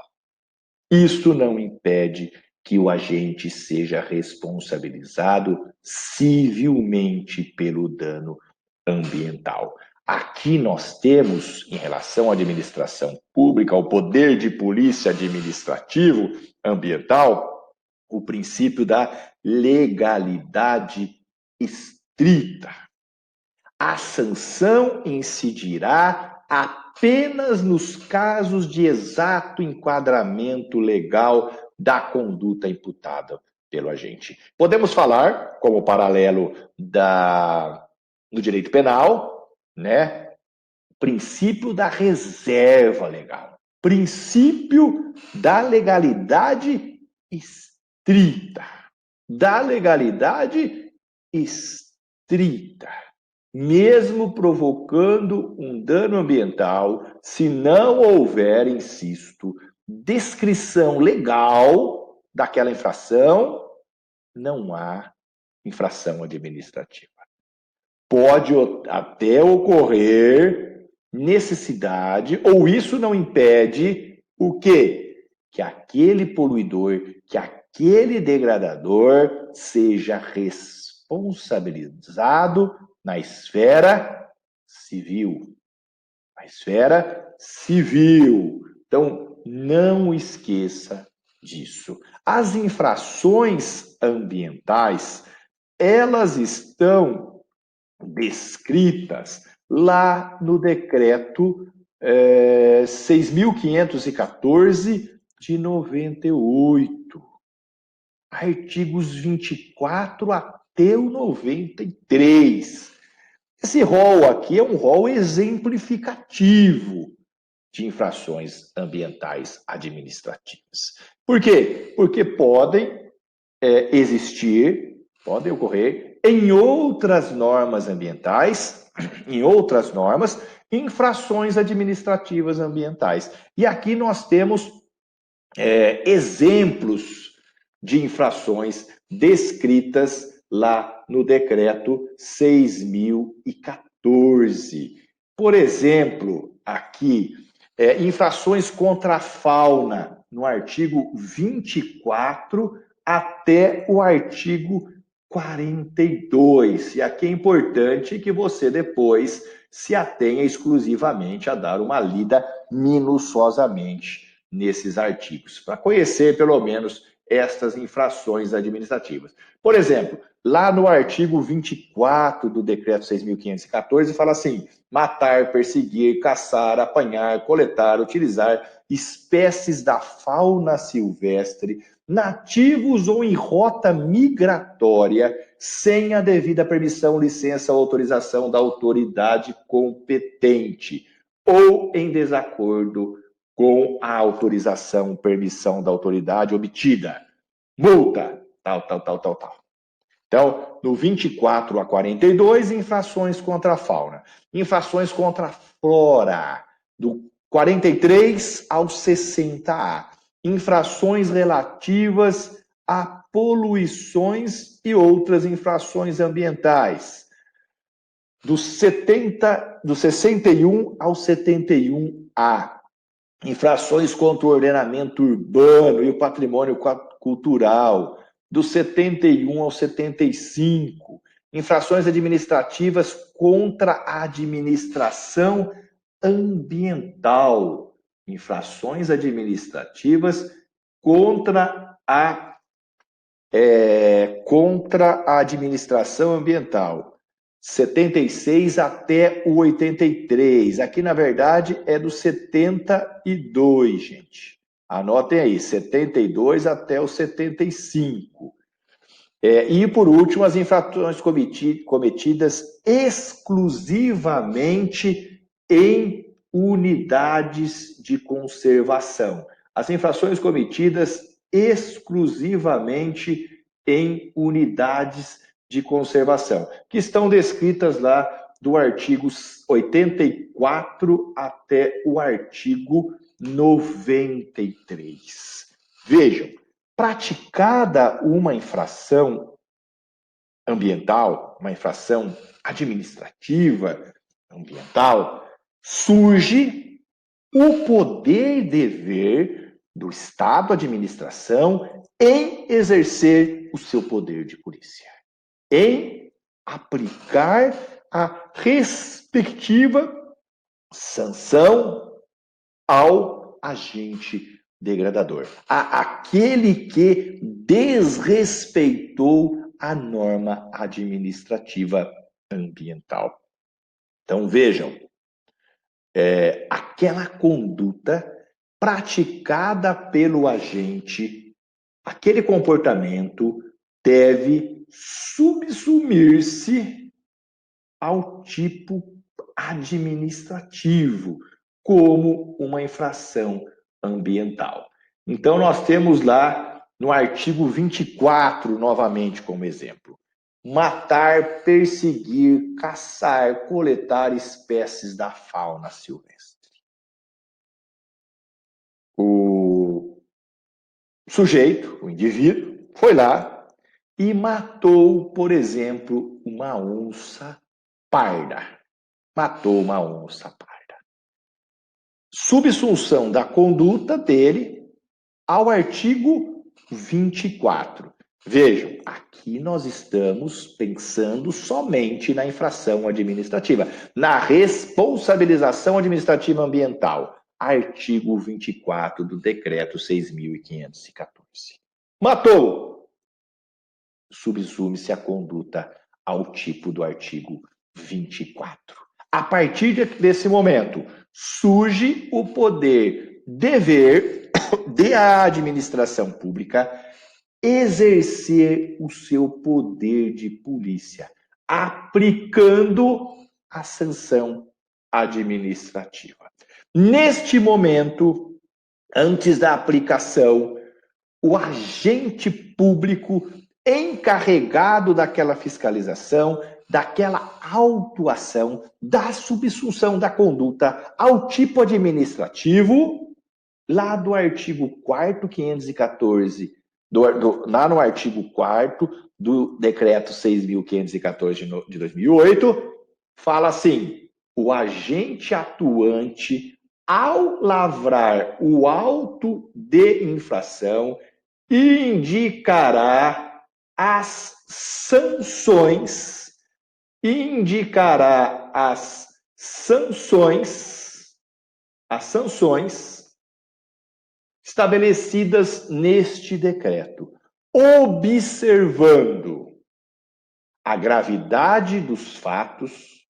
Isto não impede que o agente seja responsabilizado civilmente pelo dano ambiental. Aqui nós temos, em relação à administração pública, ao poder de polícia administrativo ambiental, o princípio da legalidade estrita. A sanção incidirá apenas nos casos de exato enquadramento legal da conduta imputada pelo agente. Podemos falar, como paralelo do direito penal, né? Princípio da reserva legal. Princípio da legalidade estrita. Da legalidade estrita. Mesmo provocando um dano ambiental, se não houver, insisto, descrição legal daquela infração, não há infração administrativa. Pode até ocorrer necessidade, ou isso não impede o quê? Que aquele poluidor, que aquele degradador seja responsabilizado na esfera civil. Na esfera civil. Então, não esqueça disso. As infrações ambientais, elas estão descritas lá no decreto 6.514 de 98. Artigos 24 até o 93. Esse rol aqui é um rol exemplificativo de infrações ambientais administrativas. Por quê? Porque podem podem ocorrer em outras normas ambientais, em outras normas, infrações administrativas ambientais. E aqui nós temos exemplos de infrações descritas lá no decreto 6.014. Por exemplo, aqui, infrações contra a fauna, no artigo 24 até o artigo 42. E aqui é importante que você depois se atenha exclusivamente a dar uma lida minuciosamente nesses artigos, para conhecer pelo menos estas infrações administrativas. Por exemplo, lá no artigo 24 do decreto 6.514 fala assim: matar, perseguir, caçar, apanhar, coletar, utilizar espécies da fauna silvestre, nativos ou em rota migratória, sem a devida permissão, licença ou autorização da autoridade competente, ou em desacordo com a autorização, permissão da autoridade obtida. Multa, tal. Então, no 24 a 42, infrações contra a fauna. Infrações contra a flora, do 43 ao 60A. Infrações relativas a poluições e outras infrações ambientais, do 61 ao 71A. Infrações contra o ordenamento urbano e o patrimônio cultural, do 71 ao 75. Infrações administrativas contra a administração ambiental. Infrações administrativas contra a administração ambiental. 76 até o 83. Aqui, na verdade, é do 72, gente. Anotem aí, 72 até o 75. E, por último, as infrações cometidas exclusivamente em unidades de conservação. As infrações cometidas exclusivamente em unidades de conservação, que estão descritas lá do artigo 84 até o artigo 93. Vejam, praticada uma infração ambiental, uma infração administrativa ambiental, surge o poder e dever do Estado, administração, em exercer o seu poder de polícia, em aplicar a respectiva sanção ao agente degradador, àquele que desrespeitou a norma administrativa ambiental. Então, vejam, aquela conduta praticada pelo agente, aquele comportamento deve subsumir-se ao tipo administrativo, como uma infração ambiental. Então, nós temos lá no artigo 24, novamente como exemplo, matar, perseguir, caçar, coletar espécies da fauna silvestre. O sujeito, o indivíduo, foi lá e matou, por exemplo, uma onça parda. Matou uma onça parda. Subsunção da conduta dele ao artigo 24. Vejam, aqui nós estamos pensando somente na infração administrativa, na responsabilização administrativa ambiental. Artigo 24 do decreto 6.514. Matou. Subsume-se a conduta ao tipo do artigo 24. A partir desse momento, surge o poder, dever da administração pública exercer o seu poder de polícia, aplicando a sanção administrativa. Neste momento, antes da aplicação, o agente público encarregado daquela fiscalização, daquela autuação, da subsunção da conduta ao tipo administrativo, lá do artigo 4º 514 lá no artigo 4º do decreto 6.514 de 2008, fala assim: o agente atuante, ao lavrar o auto de infração, indicará as sanções, as sanções estabelecidas neste decreto, observando a gravidade dos fatos,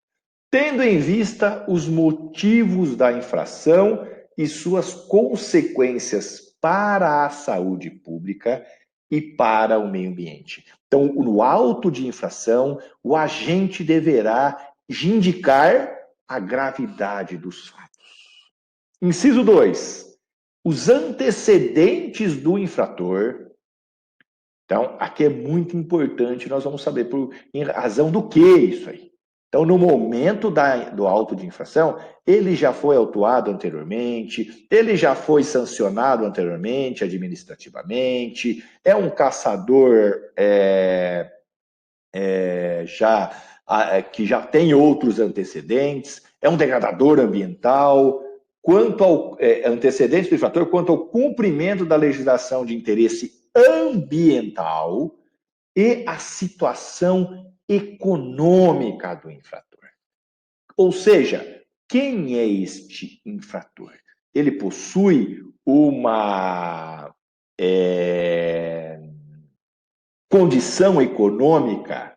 tendo em vista os motivos da infração e suas consequências para a saúde pública e para o meio ambiente. Então, no auto de infração, o agente deverá indicar a gravidade dos fatos. Inciso 2. Os antecedentes do infrator. Então, aqui é muito importante, nós vamos saber em razão do que isso aí. Então, no momento do auto de infração, ele já foi autuado anteriormente, ele já foi sancionado anteriormente, administrativamente, é um caçador que já tem outros antecedentes, é um degradador ambiental. Quanto ao antecedentes do infrator, quanto ao cumprimento da legislação de interesse ambiental e a situação econômica do infrator. Ou seja, quem é este infrator? Ele possui uma condição econômica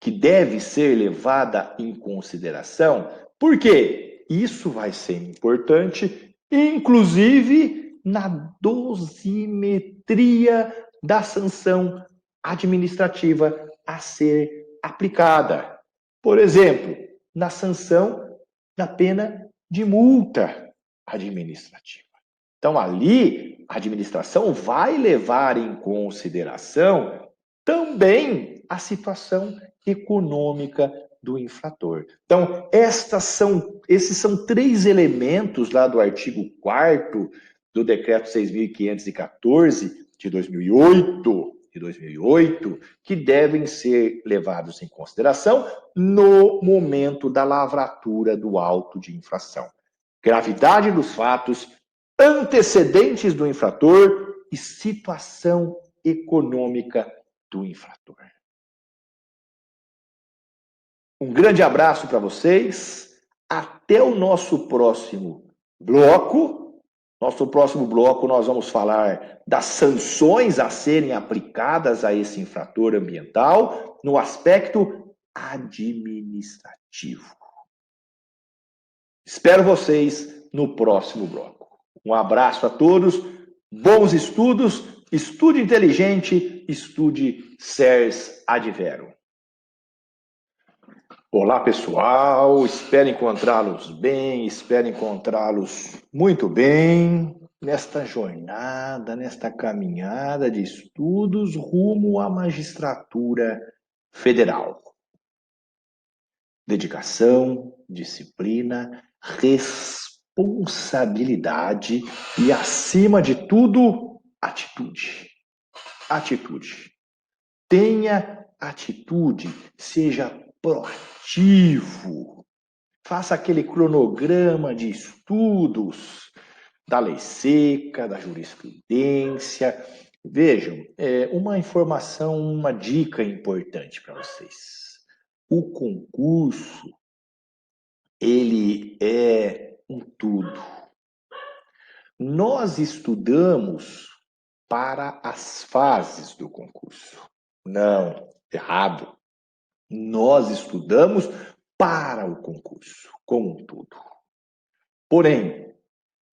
que deve ser levada em consideração? Por quê? Isso vai ser importante, inclusive na dosimetria da sanção administrativa a ser aplicada. Por exemplo, na sanção da pena de multa administrativa. Então, ali, a administração vai levar em consideração também a situação econômica do infrator. Então, esses são 3 elementos lá do artigo 4º do decreto 6.514 de 2008, que devem ser levados em consideração no momento da lavratura do auto de infração. Gravidade dos fatos, antecedentes do infrator e situação econômica do infrator. Um grande abraço para vocês. Até o nosso próximo bloco. Nosso próximo bloco nós vamos falar das sanções a serem aplicadas a esse infrator ambiental no aspecto administrativo. Espero vocês no próximo bloco. Um abraço a todos, bons estudos, estude inteligente, estude CERS Advero. Olá, pessoal, espero encontrá-los bem, espero encontrá-los muito bem nesta jornada, nesta caminhada de estudos rumo à magistratura federal. Dedicação, disciplina, responsabilidade e, acima de tudo, atitude. Atitude. Tenha atitude, seja proativo. Faça aquele cronograma de estudos da lei seca, da jurisprudência. Vejam, uma informação, uma dica importante para vocês. O concurso, ele é um tudo. Nós estudamos para as fases do concurso. Não, errado. Nós estudamos para o concurso, como um todo. Porém,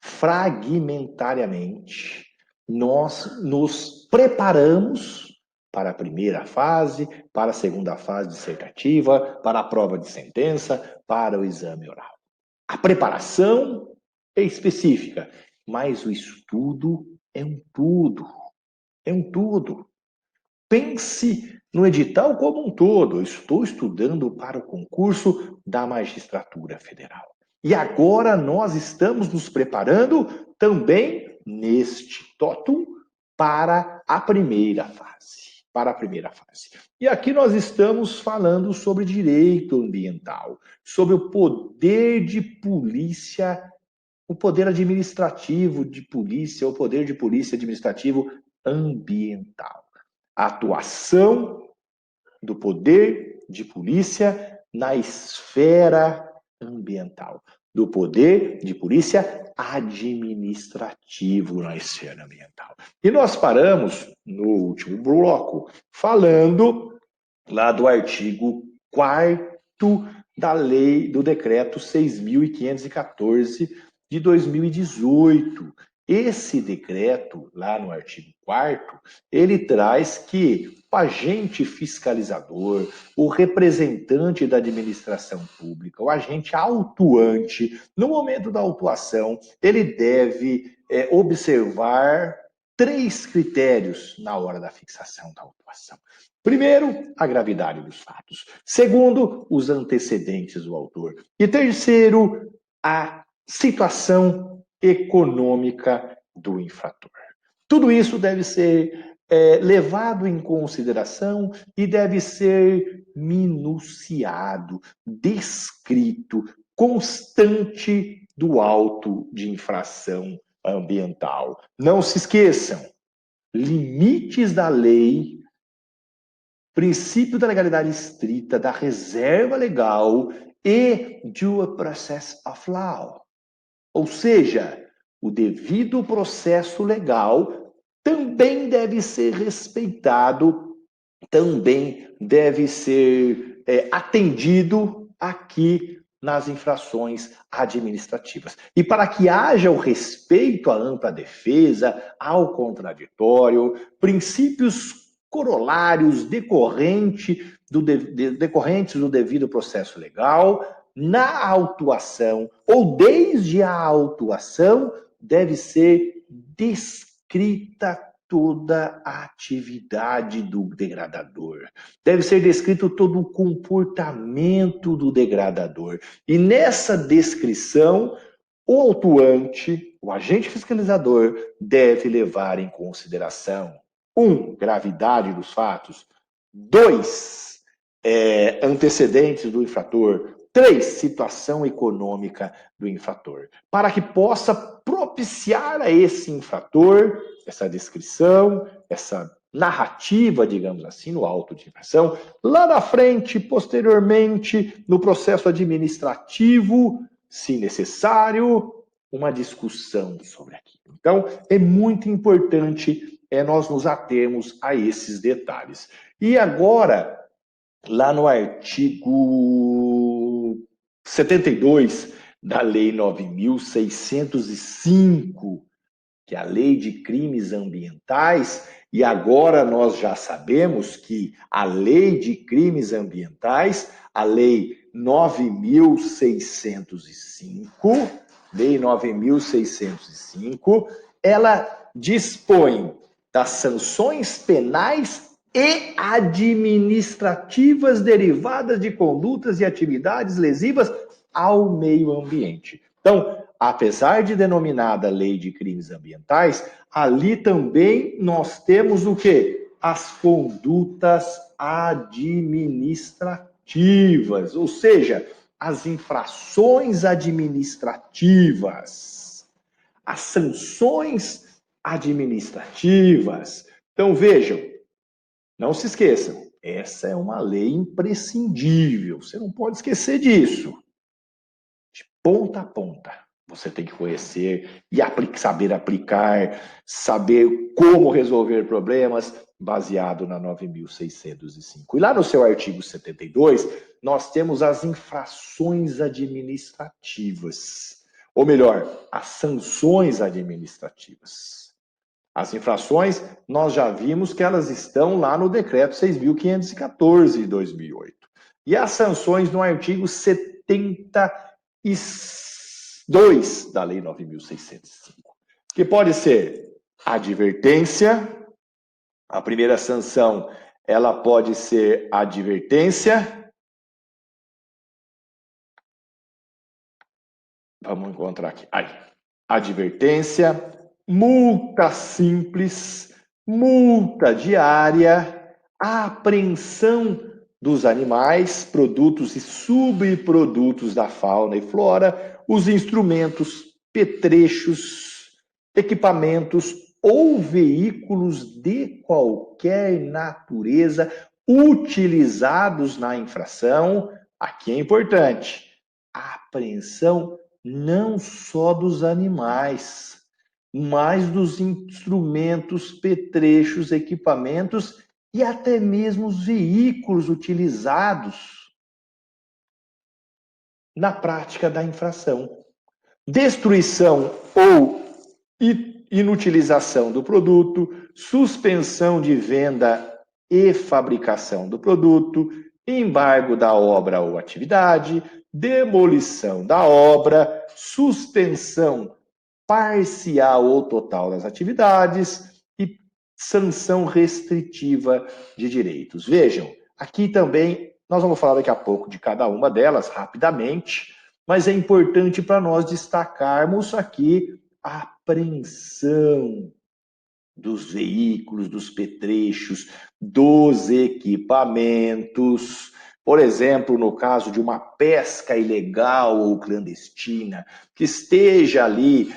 fragmentariamente, nós nos preparamos para a primeira fase, para a segunda fase dissertativa, para a prova de sentença, para o exame oral. A preparação é específica, mas o estudo é um tudo. É um tudo. Pense no edital como um todo. Eu estou estudando para o concurso da Magistratura Federal. E agora nós estamos nos preparando também neste tótum para a primeira fase. Para a primeira fase. E aqui nós estamos falando sobre direito ambiental, sobre o poder de polícia, o poder administrativo de polícia, o poder de polícia administrativo ambiental. A atuação do poder de polícia na esfera ambiental, do poder de polícia administrativo na esfera ambiental. E nós paramos no último bloco falando lá do artigo 4º da lei do decreto 6.514 de 2018. Esse decreto, lá no artigo 4º, ele traz que o agente fiscalizador, o representante da administração pública, o agente autuante, no momento da autuação, ele deve observar 3 critérios na hora da fixação da autuação. Primeiro, a gravidade dos fatos. Segundo, os antecedentes do autor. E terceiro, a situação econômica do infrator. Tudo isso deve ser levado em consideração e deve ser minuciado, descrito, constante do auto de infração ambiental. Não se esqueçam, limites da lei, princípio da legalidade estrita, da reserva legal e due process of law. Ou seja, o devido processo legal também deve ser respeitado, também deve ser atendido aqui nas infrações administrativas. E para que haja o respeito à ampla defesa, ao contraditório, princípios corolários decorrentes do devido processo legal, na autuação ou desde a autuação deve ser descrita toda a atividade do degradador. Deve ser descrito todo o comportamento do degradador. E nessa descrição, o autuante, o agente fiscalizador, deve levar em consideração 1. Gravidade dos fatos. 2. Antecedentes do infrator. 3. Situação econômica do infrator. Para que possa propiciar a esse infrator essa descrição, essa narrativa, digamos assim, no auto de infração, lá na frente, posteriormente, no processo administrativo, se necessário, uma discussão sobre aquilo. Então, é muito importante nós nos atermos a esses detalhes. E agora, lá no artigo 72 da Lei 9.605, que é a Lei de Crimes Ambientais, e agora nós já sabemos que a Lei de Crimes Ambientais, a Lei 9.605, Lei 9.605, ela dispõe das sanções penais e administrativas derivadas de condutas e atividades lesivas ao meio ambiente. Então, apesar de denominada Lei de Crimes Ambientais, ali também nós temos o quê? As condutas administrativas, ou seja, as infrações administrativas, as sanções administrativas. Então, vejam, não se esqueçam, essa é uma lei imprescindível, você não pode esquecer disso. De ponta a ponta, você tem que conhecer e saber aplicar, saber como resolver problemas, baseado na 9.605. E lá no seu artigo 72, nós temos as infrações administrativas, ou melhor, as sanções administrativas. As infrações, nós já vimos que elas estão lá no decreto 6.514 de 2008. E as sanções no artigo 72 da Lei 9.605, que pode ser advertência. A primeira sanção, ela pode ser advertência. Vamos encontrar aqui. Aí. Advertência, multa simples, multa diária, apreensão dos animais, produtos e subprodutos da fauna e flora, os instrumentos, petrechos, equipamentos ou veículos de qualquer natureza utilizados na infração. Aqui é importante, a apreensão não só dos animais, mas dos instrumentos, petrechos, equipamentos e até mesmo os veículos utilizados na prática da infração. Destruição ou inutilização do produto, suspensão de venda e fabricação do produto, embargo da obra ou atividade, demolição da obra, suspensão parcial ou total das atividades e sanção restritiva de direitos. Vejam, aqui também nós vamos falar daqui a pouco de cada uma delas rapidamente, mas é importante para nós destacarmos aqui a apreensão dos veículos, dos petrechos, dos equipamentos. Por exemplo, no caso de uma pesca ilegal ou clandestina, que esteja ali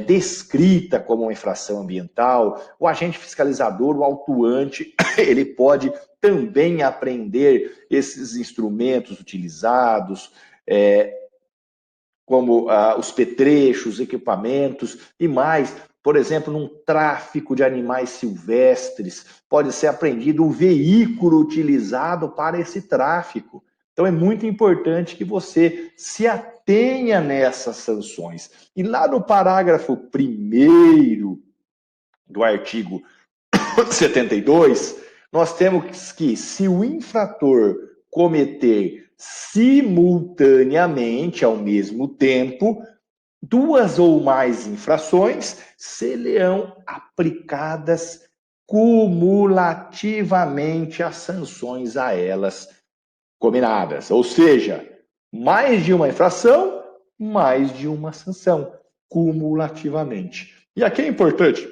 descrita como uma infração ambiental, o agente fiscalizador, o autuante, ele pode também apreender esses instrumentos utilizados, como os petrechos, equipamentos e mais. Por exemplo, num tráfico de animais silvestres, pode ser apreendido o veículo utilizado para esse tráfico. Então é muito importante que você se atenha nessas sanções. E lá no parágrafo 1º do artigo 72, nós temos que, se o infrator cometer simultaneamente, ao mesmo tempo, duas ou mais infrações, serão aplicadas cumulativamente as sanções a elas combinadas. Ou seja, mais de uma infração, mais de uma sanção, cumulativamente. E aqui é importante,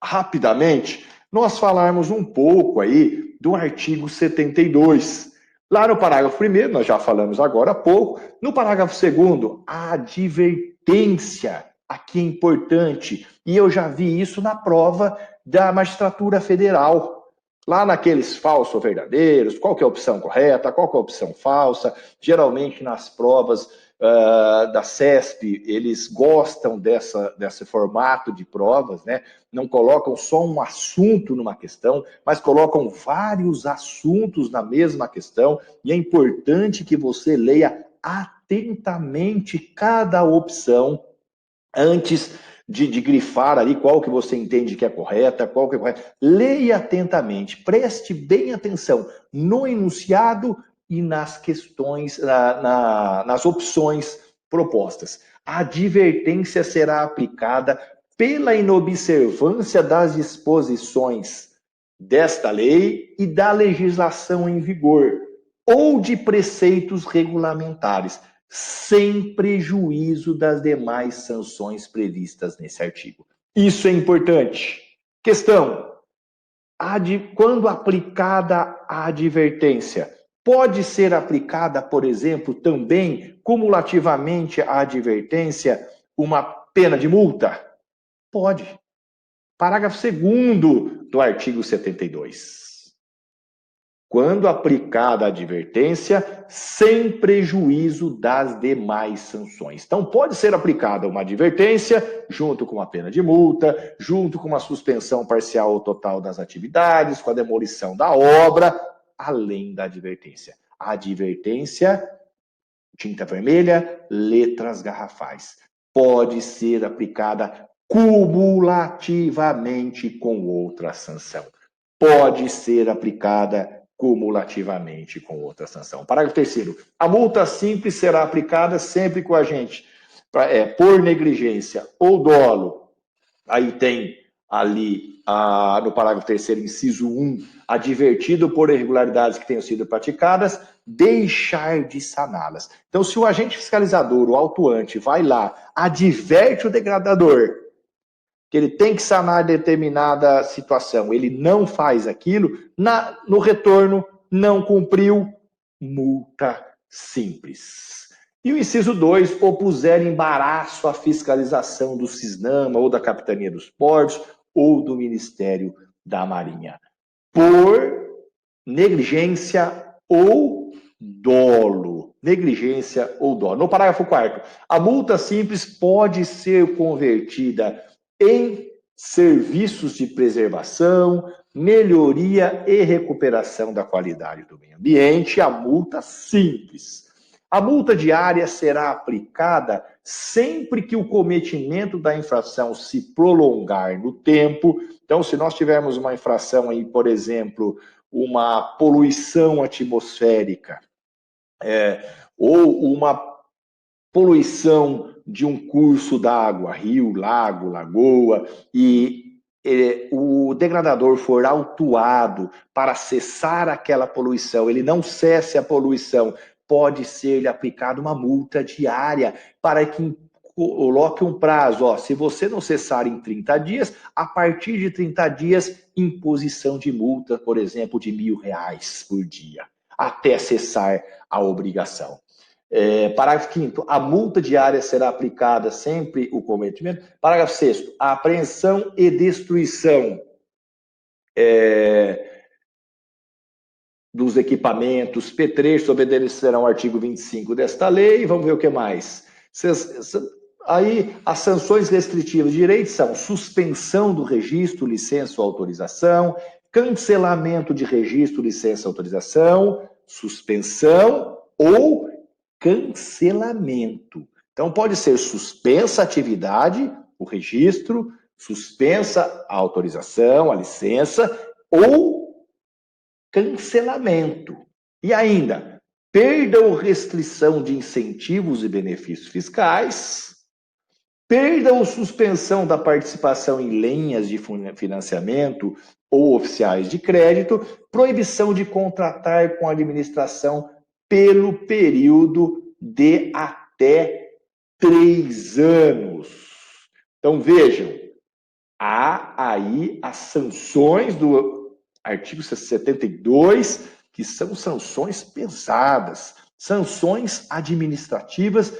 rapidamente, nós falarmos um pouco aí do artigo 72. Lá no parágrafo 1º, nós já falamos agora há pouco, no parágrafo 2º, a advertência, aqui é importante, e eu já vi isso na prova da magistratura federal, lá naqueles falsos ou verdadeiros, qual que é a opção correta, qual que é a opção falsa, geralmente nas provas da CESP, eles gostam desse formato de provas, né? Não colocam só um assunto numa questão, mas colocam vários assuntos na mesma questão, e é importante que você leia atentamente cada opção antes de grifar ali qual que você entende que é correta, qual que é correta. Leia atentamente, preste bem atenção no enunciado e nas questões, nas opções propostas. A advertência será aplicada pela inobservância das disposições desta lei e da legislação em vigor, ou de preceitos regulamentares, sem prejuízo das demais sanções previstas nesse artigo. Isso é importante. Questão: quando aplicada a advertência, pode ser aplicada, por exemplo, também cumulativamente à advertência uma pena de multa? Pode. Parágrafo 2º do artigo 72. Quando aplicada a advertência, sem prejuízo das demais sanções. Então, pode ser aplicada uma advertência, junto com uma pena de multa, junto com uma suspensão parcial ou total das atividades, com a demolição da obra, além da advertência. A advertência, tinta vermelha, letras garrafais. Pode ser aplicada cumulativamente com outra sanção. Pode ser aplicada cumulativamente com outra sanção. Parágrafo 3º. A multa simples será aplicada sempre que o agente, por negligência ou dolo, aí tem ali no parágrafo 3º, inciso 1, advertido por irregularidades que tenham sido praticadas, deixar de saná-las. Então, se o agente fiscalizador, o autuante, vai lá, adverte o degradador que ele tem que sanar determinada situação, ele não faz aquilo, no retorno não cumpriu, multa simples. E o inciso 2, opuser embaraço à fiscalização do Cisnama ou da Capitania dos Portos ou do Ministério da Marinha, por negligência ou dolo. Negligência ou dolo. No parágrafo 4º, a multa simples pode ser convertida em serviços de preservação, melhoria e recuperação da qualidade do meio ambiente, a multa simples. A multa diária será aplicada sempre que o cometimento da infração se prolongar no tempo. Então, se nós tivermos uma infração aí, por exemplo, uma poluição atmosférica, ou uma poluição de um curso d'água, rio, lago, lagoa, e o degradador for autuado para cessar aquela poluição, ele não cesse a poluição, pode ser-lhe aplicada uma multa diária para que coloque um prazo. Se você não cessar em 30 dias, a partir de 30 dias, imposição de multa, por exemplo, de R$1.000 por dia, até cessar a obrigação. Parágrafo 5º, a multa diária será aplicada sempre o cometimento. Parágrafo 6º, a apreensão e destruição dos equipamentos petrechos obedecerão ao artigo 25 desta lei. Vamos ver o que mais. Aí, as sanções restritivas de direitos são suspensão do registro, licença ou autorização, cancelamento de registro, licença ou autorização, suspensão ou cancelamento. Então, pode ser suspensa a atividade, o registro, suspensa a autorização, a licença, ou cancelamento. E ainda, perda ou restrição de incentivos e benefícios fiscais, perda ou suspensão da participação em linhas de financiamento ou oficiais de crédito, proibição de contratar com a administração pelo período de até 3 anos. Então, vejam, há aí as sanções do artigo 72, que são sanções pesadas, sanções administrativas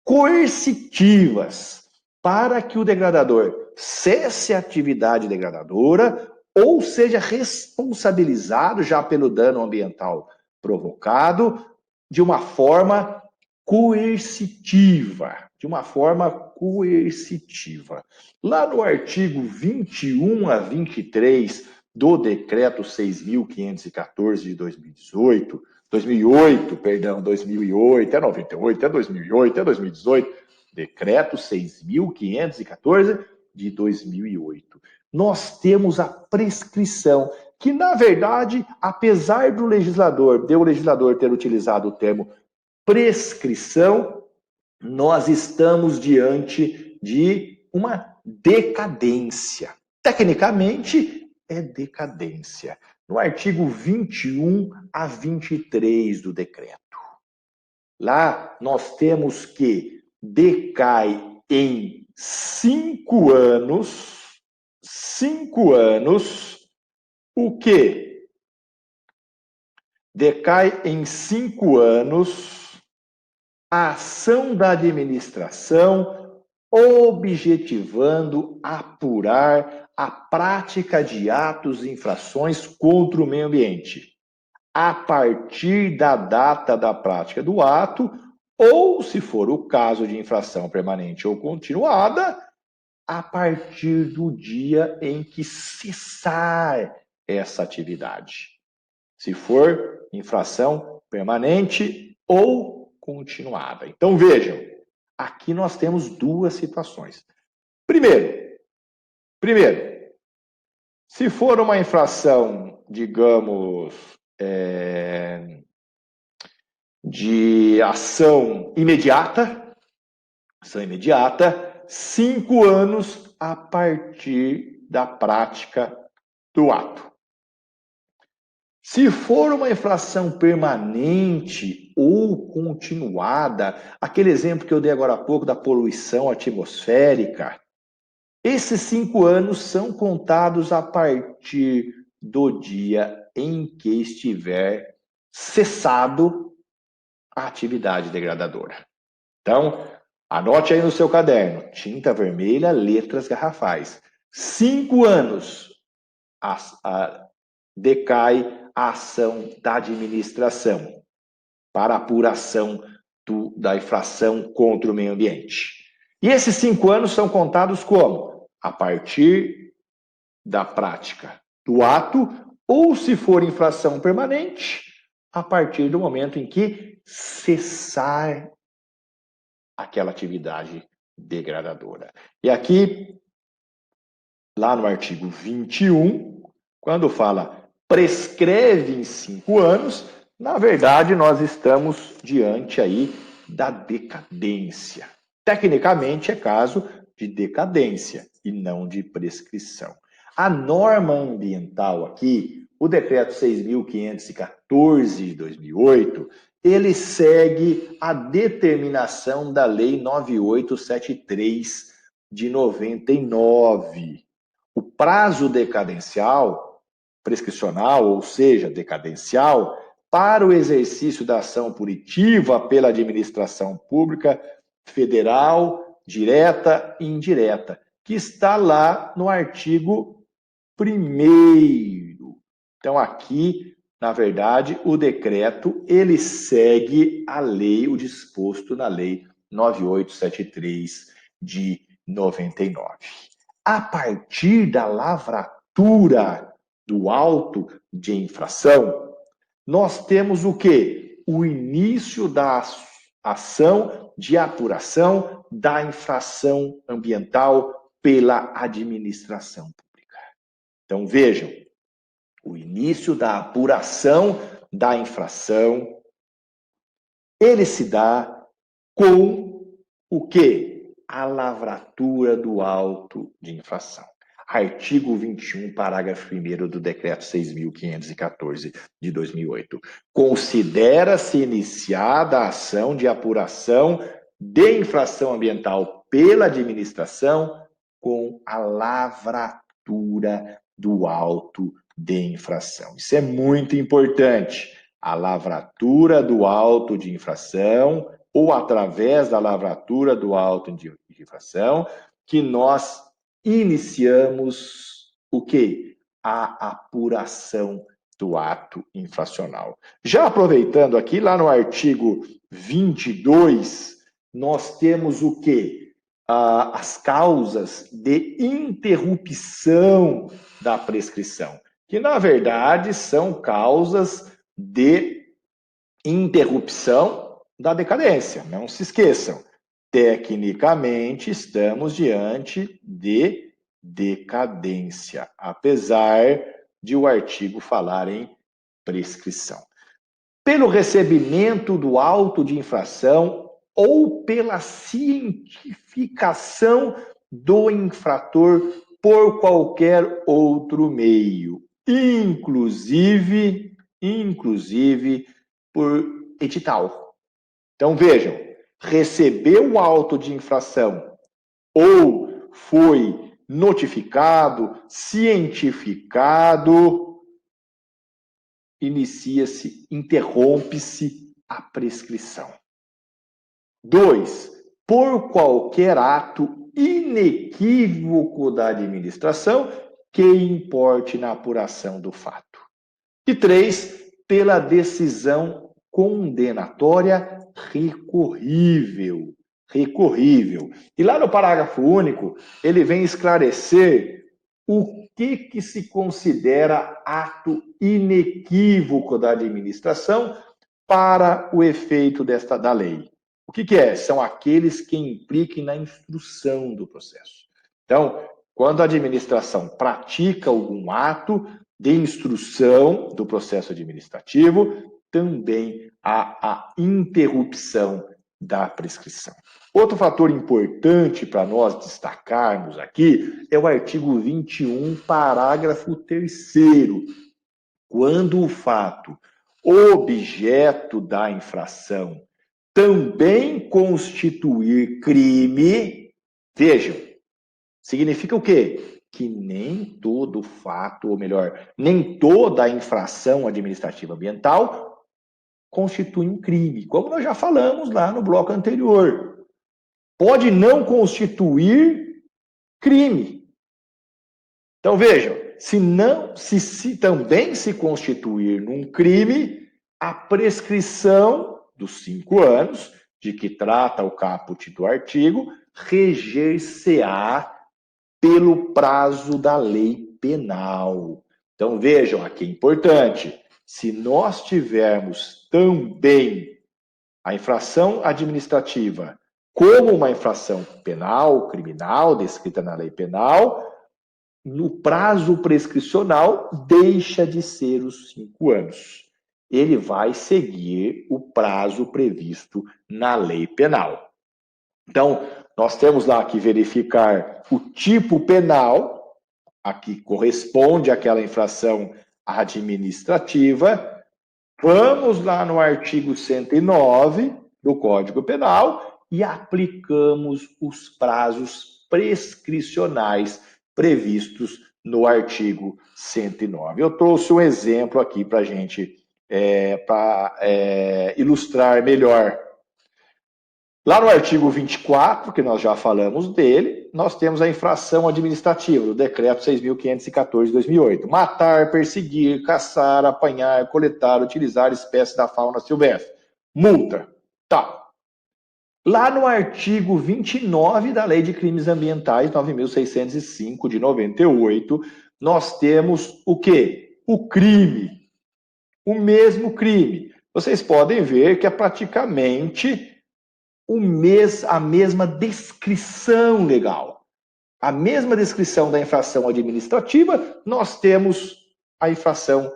coercitivas, para que o degradador cesse a atividade degradadora ou seja responsabilizado já pelo dano ambiental provocado de uma forma coercitiva, Lá no artigo 21 a 23 do Decreto 6.514 de 2008, é 98, é 2008, é 2018, Decreto 6.514 de 2008. Nós temos a prescrição, que, na verdade, apesar do legislador ter utilizado o termo prescrição, nós estamos diante de uma decadência. Tecnicamente, é decadência. No artigo 21 a 23 do decreto. Lá nós temos que decai em 5 anos, o quê? Decai em 5 anos a ação da administração objetivando apurar a prática de atos e infrações contra o meio ambiente, a partir da data da prática do ato, ou, se for o caso de infração permanente ou continuada, a partir do dia em que cessar essa atividade. Se for infração permanente ou continuada. Então, vejam, aqui nós temos duas situações. Primeiro, se for uma infração, digamos, de ação imediata, 5 anos a partir da prática do ato. Se for uma infração permanente ou continuada, aquele exemplo que eu dei agora há pouco da poluição atmosférica, Esses 5 anos são contados a partir do dia em que estiver cessado a atividade degradadora. Então, anote aí no seu caderno, tinta vermelha, letras garrafais. 5 anos decai a ação da administração para apuração da infração contra o meio ambiente. E esses 5 anos são contados como? A partir da prática do ato, ou se for infração permanente, a partir do momento em que cessar aquela atividade degradadora. E aqui, lá no artigo 21, quando fala prescreve em 5 anos, na verdade nós estamos diante aí da decadência. Tecnicamente é caso de decadência e não de prescrição. A norma ambiental aqui, o decreto 6.514 de 2008, ele segue a determinação da lei 9873 de 99. O prazo decadencial, prescricional, ou seja, decadencial, para o exercício da ação punitiva pela administração pública federal, direta e indireta, que está lá no artigo 1º. Então, aqui, na verdade, o decreto, ele segue a lei, o disposto na lei 9873 de 99. A partir da lavratura do auto de infração, nós temos o quê? O início da ação de apuração da infração ambiental pela administração pública. Então, vejam, o início da apuração da infração, ele se dá com o quê? A lavratura do auto de infração. Artigo 21, parágrafo 1º do Decreto 6.514 de 2008. Considera-se iniciada a ação de apuração de infração ambiental pela administração com a lavratura do auto de infração. Isso é muito importante. A lavratura do auto de infração ou através da lavratura do auto de infração que nós iniciamos o quê? A apuração do ato infracional. Já aproveitando aqui, lá no artigo 22, nós temos o quê? As causas de interrupção da prescrição, que na verdade são causas de interrupção da decadência. Não se esqueçam. Tecnicamente, estamos diante de decadência, apesar de o artigo falar em prescrição. Pelo recebimento do auto de infração ou pela cientificação do infrator por qualquer outro meio, inclusive por edital. Então, vejam, recebeu o auto de infração ou foi notificado, cientificado, inicia-se, interrompe-se a prescrição. 2. Por qualquer ato inequívoco da administração que importe na apuração do fato. E 3. Pela decisão condenatória recorrível. E lá no parágrafo único, ele vem esclarecer o que se considera ato inequívoco da administração para o efeito da lei. O que é? São aqueles que impliquem na instrução do processo. Então, quando a administração pratica algum ato de instrução do processo administrativo, também há a interrupção da prescrição. Outro fator importante para nós destacarmos aqui é o artigo 21, parágrafo 3º. Quando o fato objeto da infração também constituir crime, vejam, Significa o quê? Que nem todo fato, ou melhor, nem toda infração administrativa ambiental constitui um crime, como nós já falamos lá no bloco anterior. Pode não constituir crime. Então vejam, se também se constituir num crime, a prescrição dos 5 anos, de que trata o caput do artigo, reger-se-á pelo prazo da lei penal. Então vejam aqui, é importante, se nós tivermos também a infração administrativa como uma infração penal, criminal, descrita na lei penal, no prazo prescricional deixa de ser os 5 anos. Ele vai seguir o prazo previsto na lei penal. Então, nós temos lá que verificar o tipo penal, a que corresponde àquela infração administrativa. Vamos lá no artigo 109 do Código Penal e aplicamos os prazos prescricionais previstos no artigo 109. Eu trouxe um exemplo aqui para a gente ilustrar melhor. Lá no artigo 24, que nós já falamos dele, nós temos a infração administrativa do decreto 6.514 de 2008. Matar, perseguir, caçar, apanhar, coletar, utilizar espécies da fauna silvestre. Multa. Tá. Lá no artigo 29 da Lei de Crimes Ambientais, 9.605 de 98, nós temos o quê? O crime. O mesmo crime. Vocês podem ver que é praticamente a mesma descrição legal. A mesma descrição da infração administrativa, nós temos a infração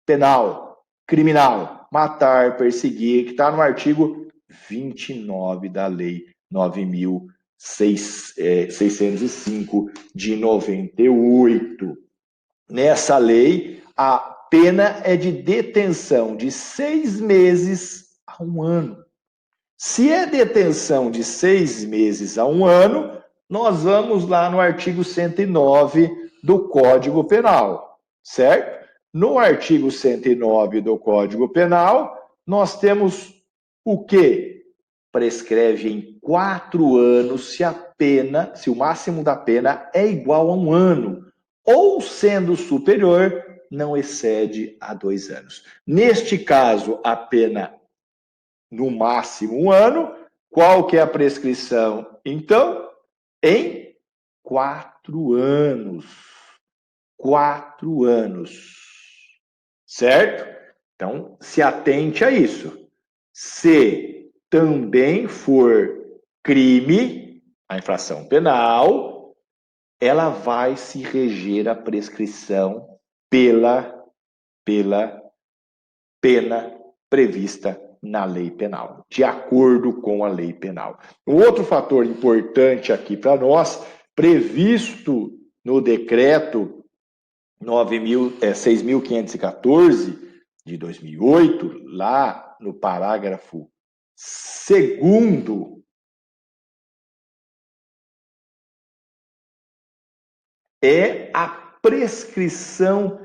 penal, criminal, matar, perseguir, que está no artigo 29 da Lei 9.605 de 98. Nessa lei, a pena é de detenção de 6 meses a 1 ano. Se é detenção de 6 meses a 1 ano, nós vamos lá no artigo 109 do Código Penal, certo? No artigo 109 do Código Penal, nós temos o quê? Prescreve em 4 anos se o máximo da pena é igual a 1 ano, ou sendo superior, não excede a 2 anos. Neste caso, a pena no máximo 1 ano. Qual que é a prescrição? Então, em 4 anos. 4 anos. Certo? Então, se atente a isso. Se também for crime, a infração penal, ela vai se reger a prescrição pela pena prevista na lei penal, de acordo com a lei penal. Um outro fator importante aqui para nós, previsto no decreto 6.514 de 2008, lá no parágrafo 2º, é a prescrição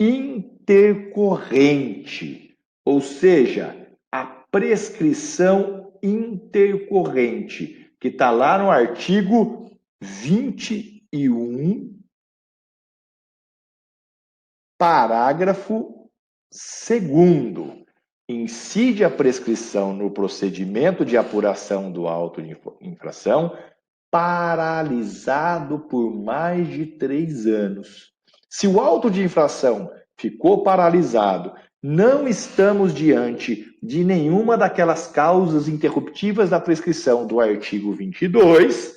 intercorrente, ou seja, a prescrição intercorrente, que está lá no artigo 21, parágrafo 2º. Incide a prescrição no procedimento de apuração do auto de infração paralisado por mais de 3 anos. Se o auto de infração ficou paralisado, não estamos diante de nenhuma daquelas causas interruptivas da prescrição do artigo 22,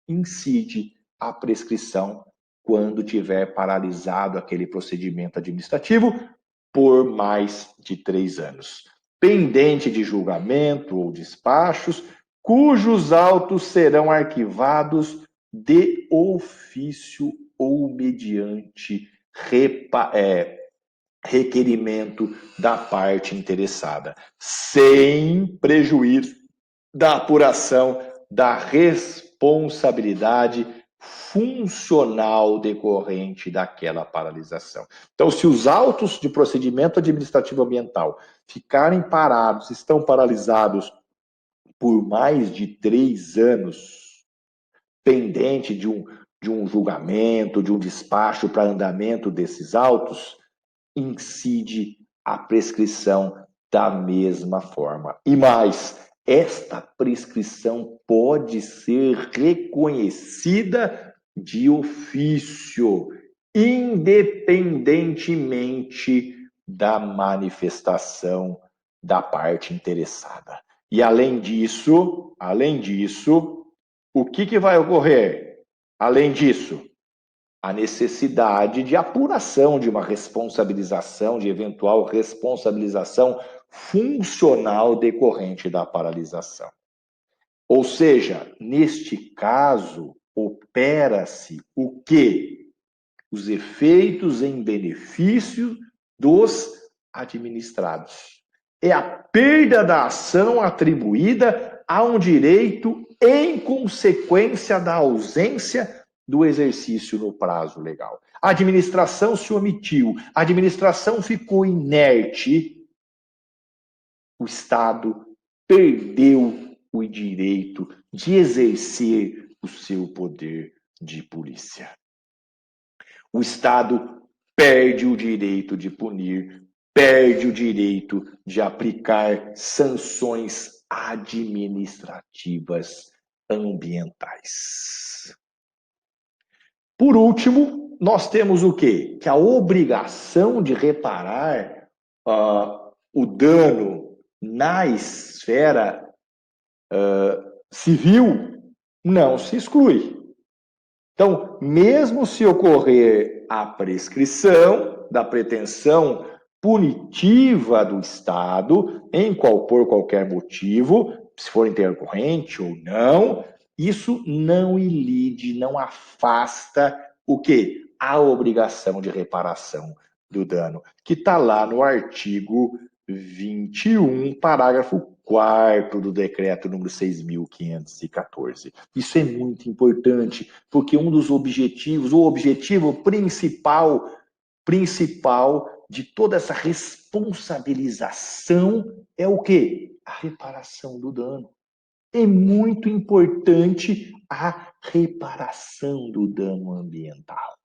incide a prescrição quando tiver paralisado aquele procedimento administrativo por mais de 3 anos. Pendente de julgamento ou despachos, cujos autos serão arquivados de ofício ou mediante requerimento da parte interessada, sem prejuízo da apuração da responsabilidade funcional decorrente daquela paralisação. Então, se os autos de procedimento administrativo ambiental ficarem parados, estão paralisados por mais de 3 anos, pendente de um julgamento, de um despacho para andamento desses autos, incide a prescrição da mesma forma. E mais, esta prescrição pode ser reconhecida de ofício, independentemente da manifestação da parte interessada. E além disso, o que vai ocorrer? Além disso, a necessidade de apuração de uma responsabilização, de eventual responsabilização funcional decorrente da paralisação. Ou seja, neste caso, opera-se o quê? Os efeitos em benefício dos administrados. É a perda da ação atribuída a um direito em consequência da ausência do exercício no prazo legal. A administração se omitiu, a administração ficou inerte, o Estado perdeu o direito de exercer o seu poder de polícia. O Estado perde o direito de punir, perde o direito de aplicar sanções administrativas ambientais. Por último, nós temos o quê? Que a obrigação de reparar o dano na esfera civil não se exclui. Então, mesmo se ocorrer a prescrição da pretensão punitiva do Estado, por qualquer motivo, se for intercorrente ou não, isso não ilide, não afasta o quê? A obrigação de reparação do dano, que está lá no artigo 21, parágrafo 4º do decreto número 6.514. Isso é muito importante, porque um dos objetivos, o objetivo principal de toda essa responsabilização é o quê? A reparação do dano. É muito importante a reparação do dano ambiental.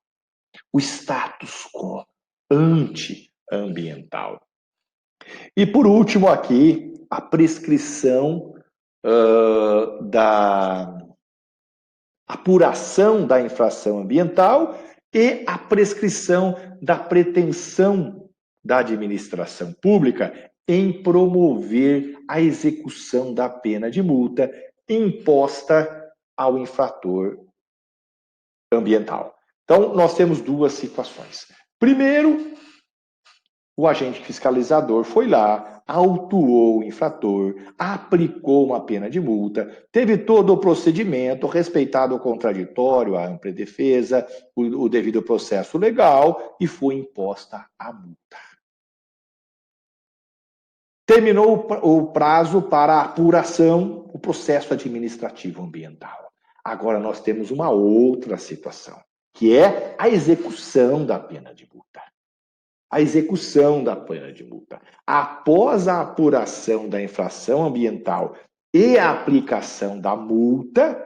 O status quo antiambiental. E por último aqui, a prescrição da apuração da infração ambiental e a prescrição da pretensão da administração pública em promover a execução da pena de multa imposta ao infrator ambiental. Então, nós temos duas situações. Primeiro, o agente fiscalizador foi lá, autuou o infrator, aplicou uma pena de multa, teve todo o procedimento, respeitado o contraditório, a ampla defesa, o devido processo legal e foi imposta a multa. Terminou o prazo para a apuração, o processo administrativo ambiental. Agora nós temos uma outra situação, que é a execução da pena de multa. A execução da pena de multa. Após a apuração da infração ambiental e a aplicação da multa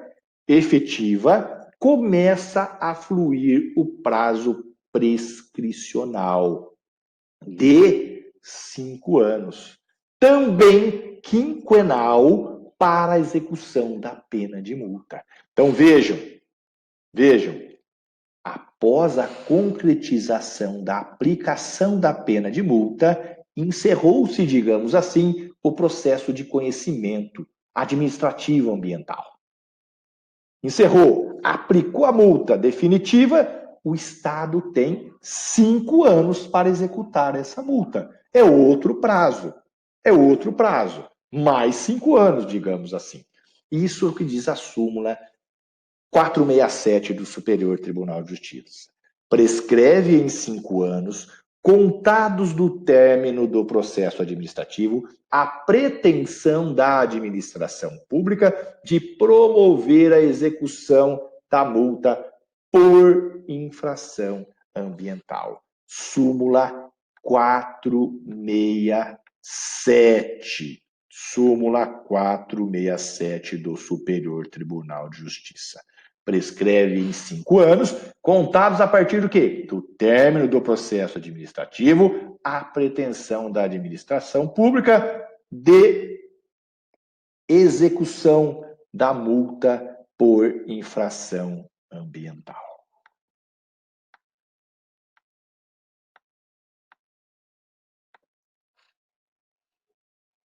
efetiva, começa a fluir o prazo prescricional de 5 anos. Também quinquenal para a execução da pena de multa. Então vejam, após a concretização da aplicação da pena de multa, encerrou-se, digamos assim, o processo de conhecimento administrativo ambiental. Encerrou, aplicou a multa definitiva, o Estado tem 5 anos para executar essa multa. É outro prazo, mais 5 anos, digamos assim. Isso é o que diz a súmula 467 do Superior Tribunal de Justiça. Prescreve em 5 anos, contados do término do processo administrativo, a pretensão da administração pública de promover a execução da multa por infração ambiental. Súmula 467. Súmula 467 do Superior Tribunal de Justiça. Prescreve em 5 anos, contados a partir do quê? Do término do processo administrativo, a pretensão da administração pública de execução da multa por infração ambiental.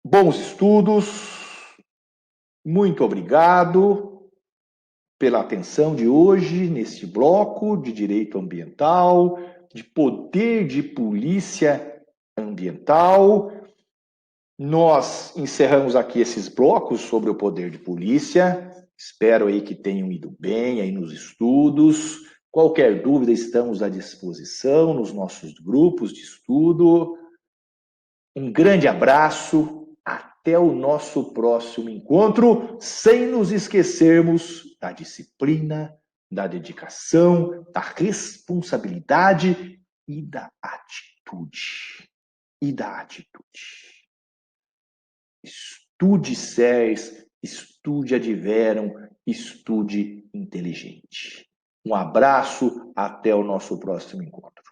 Bons estudos, muito obrigado pela atenção de hoje neste bloco de direito ambiental, de poder de polícia ambiental. Nós encerramos aqui esses blocos sobre o poder de polícia. Espero aí que tenham ido bem aí nos estudos. Qualquer dúvida, estamos à disposição nos nossos grupos de estudo. Um grande abraço. Até o nosso próximo encontro, sem nos esquecermos da disciplina, da dedicação, da responsabilidade e da atitude. Estude SERS, estude Adverum, estude inteligente. Um abraço, até o nosso próximo encontro.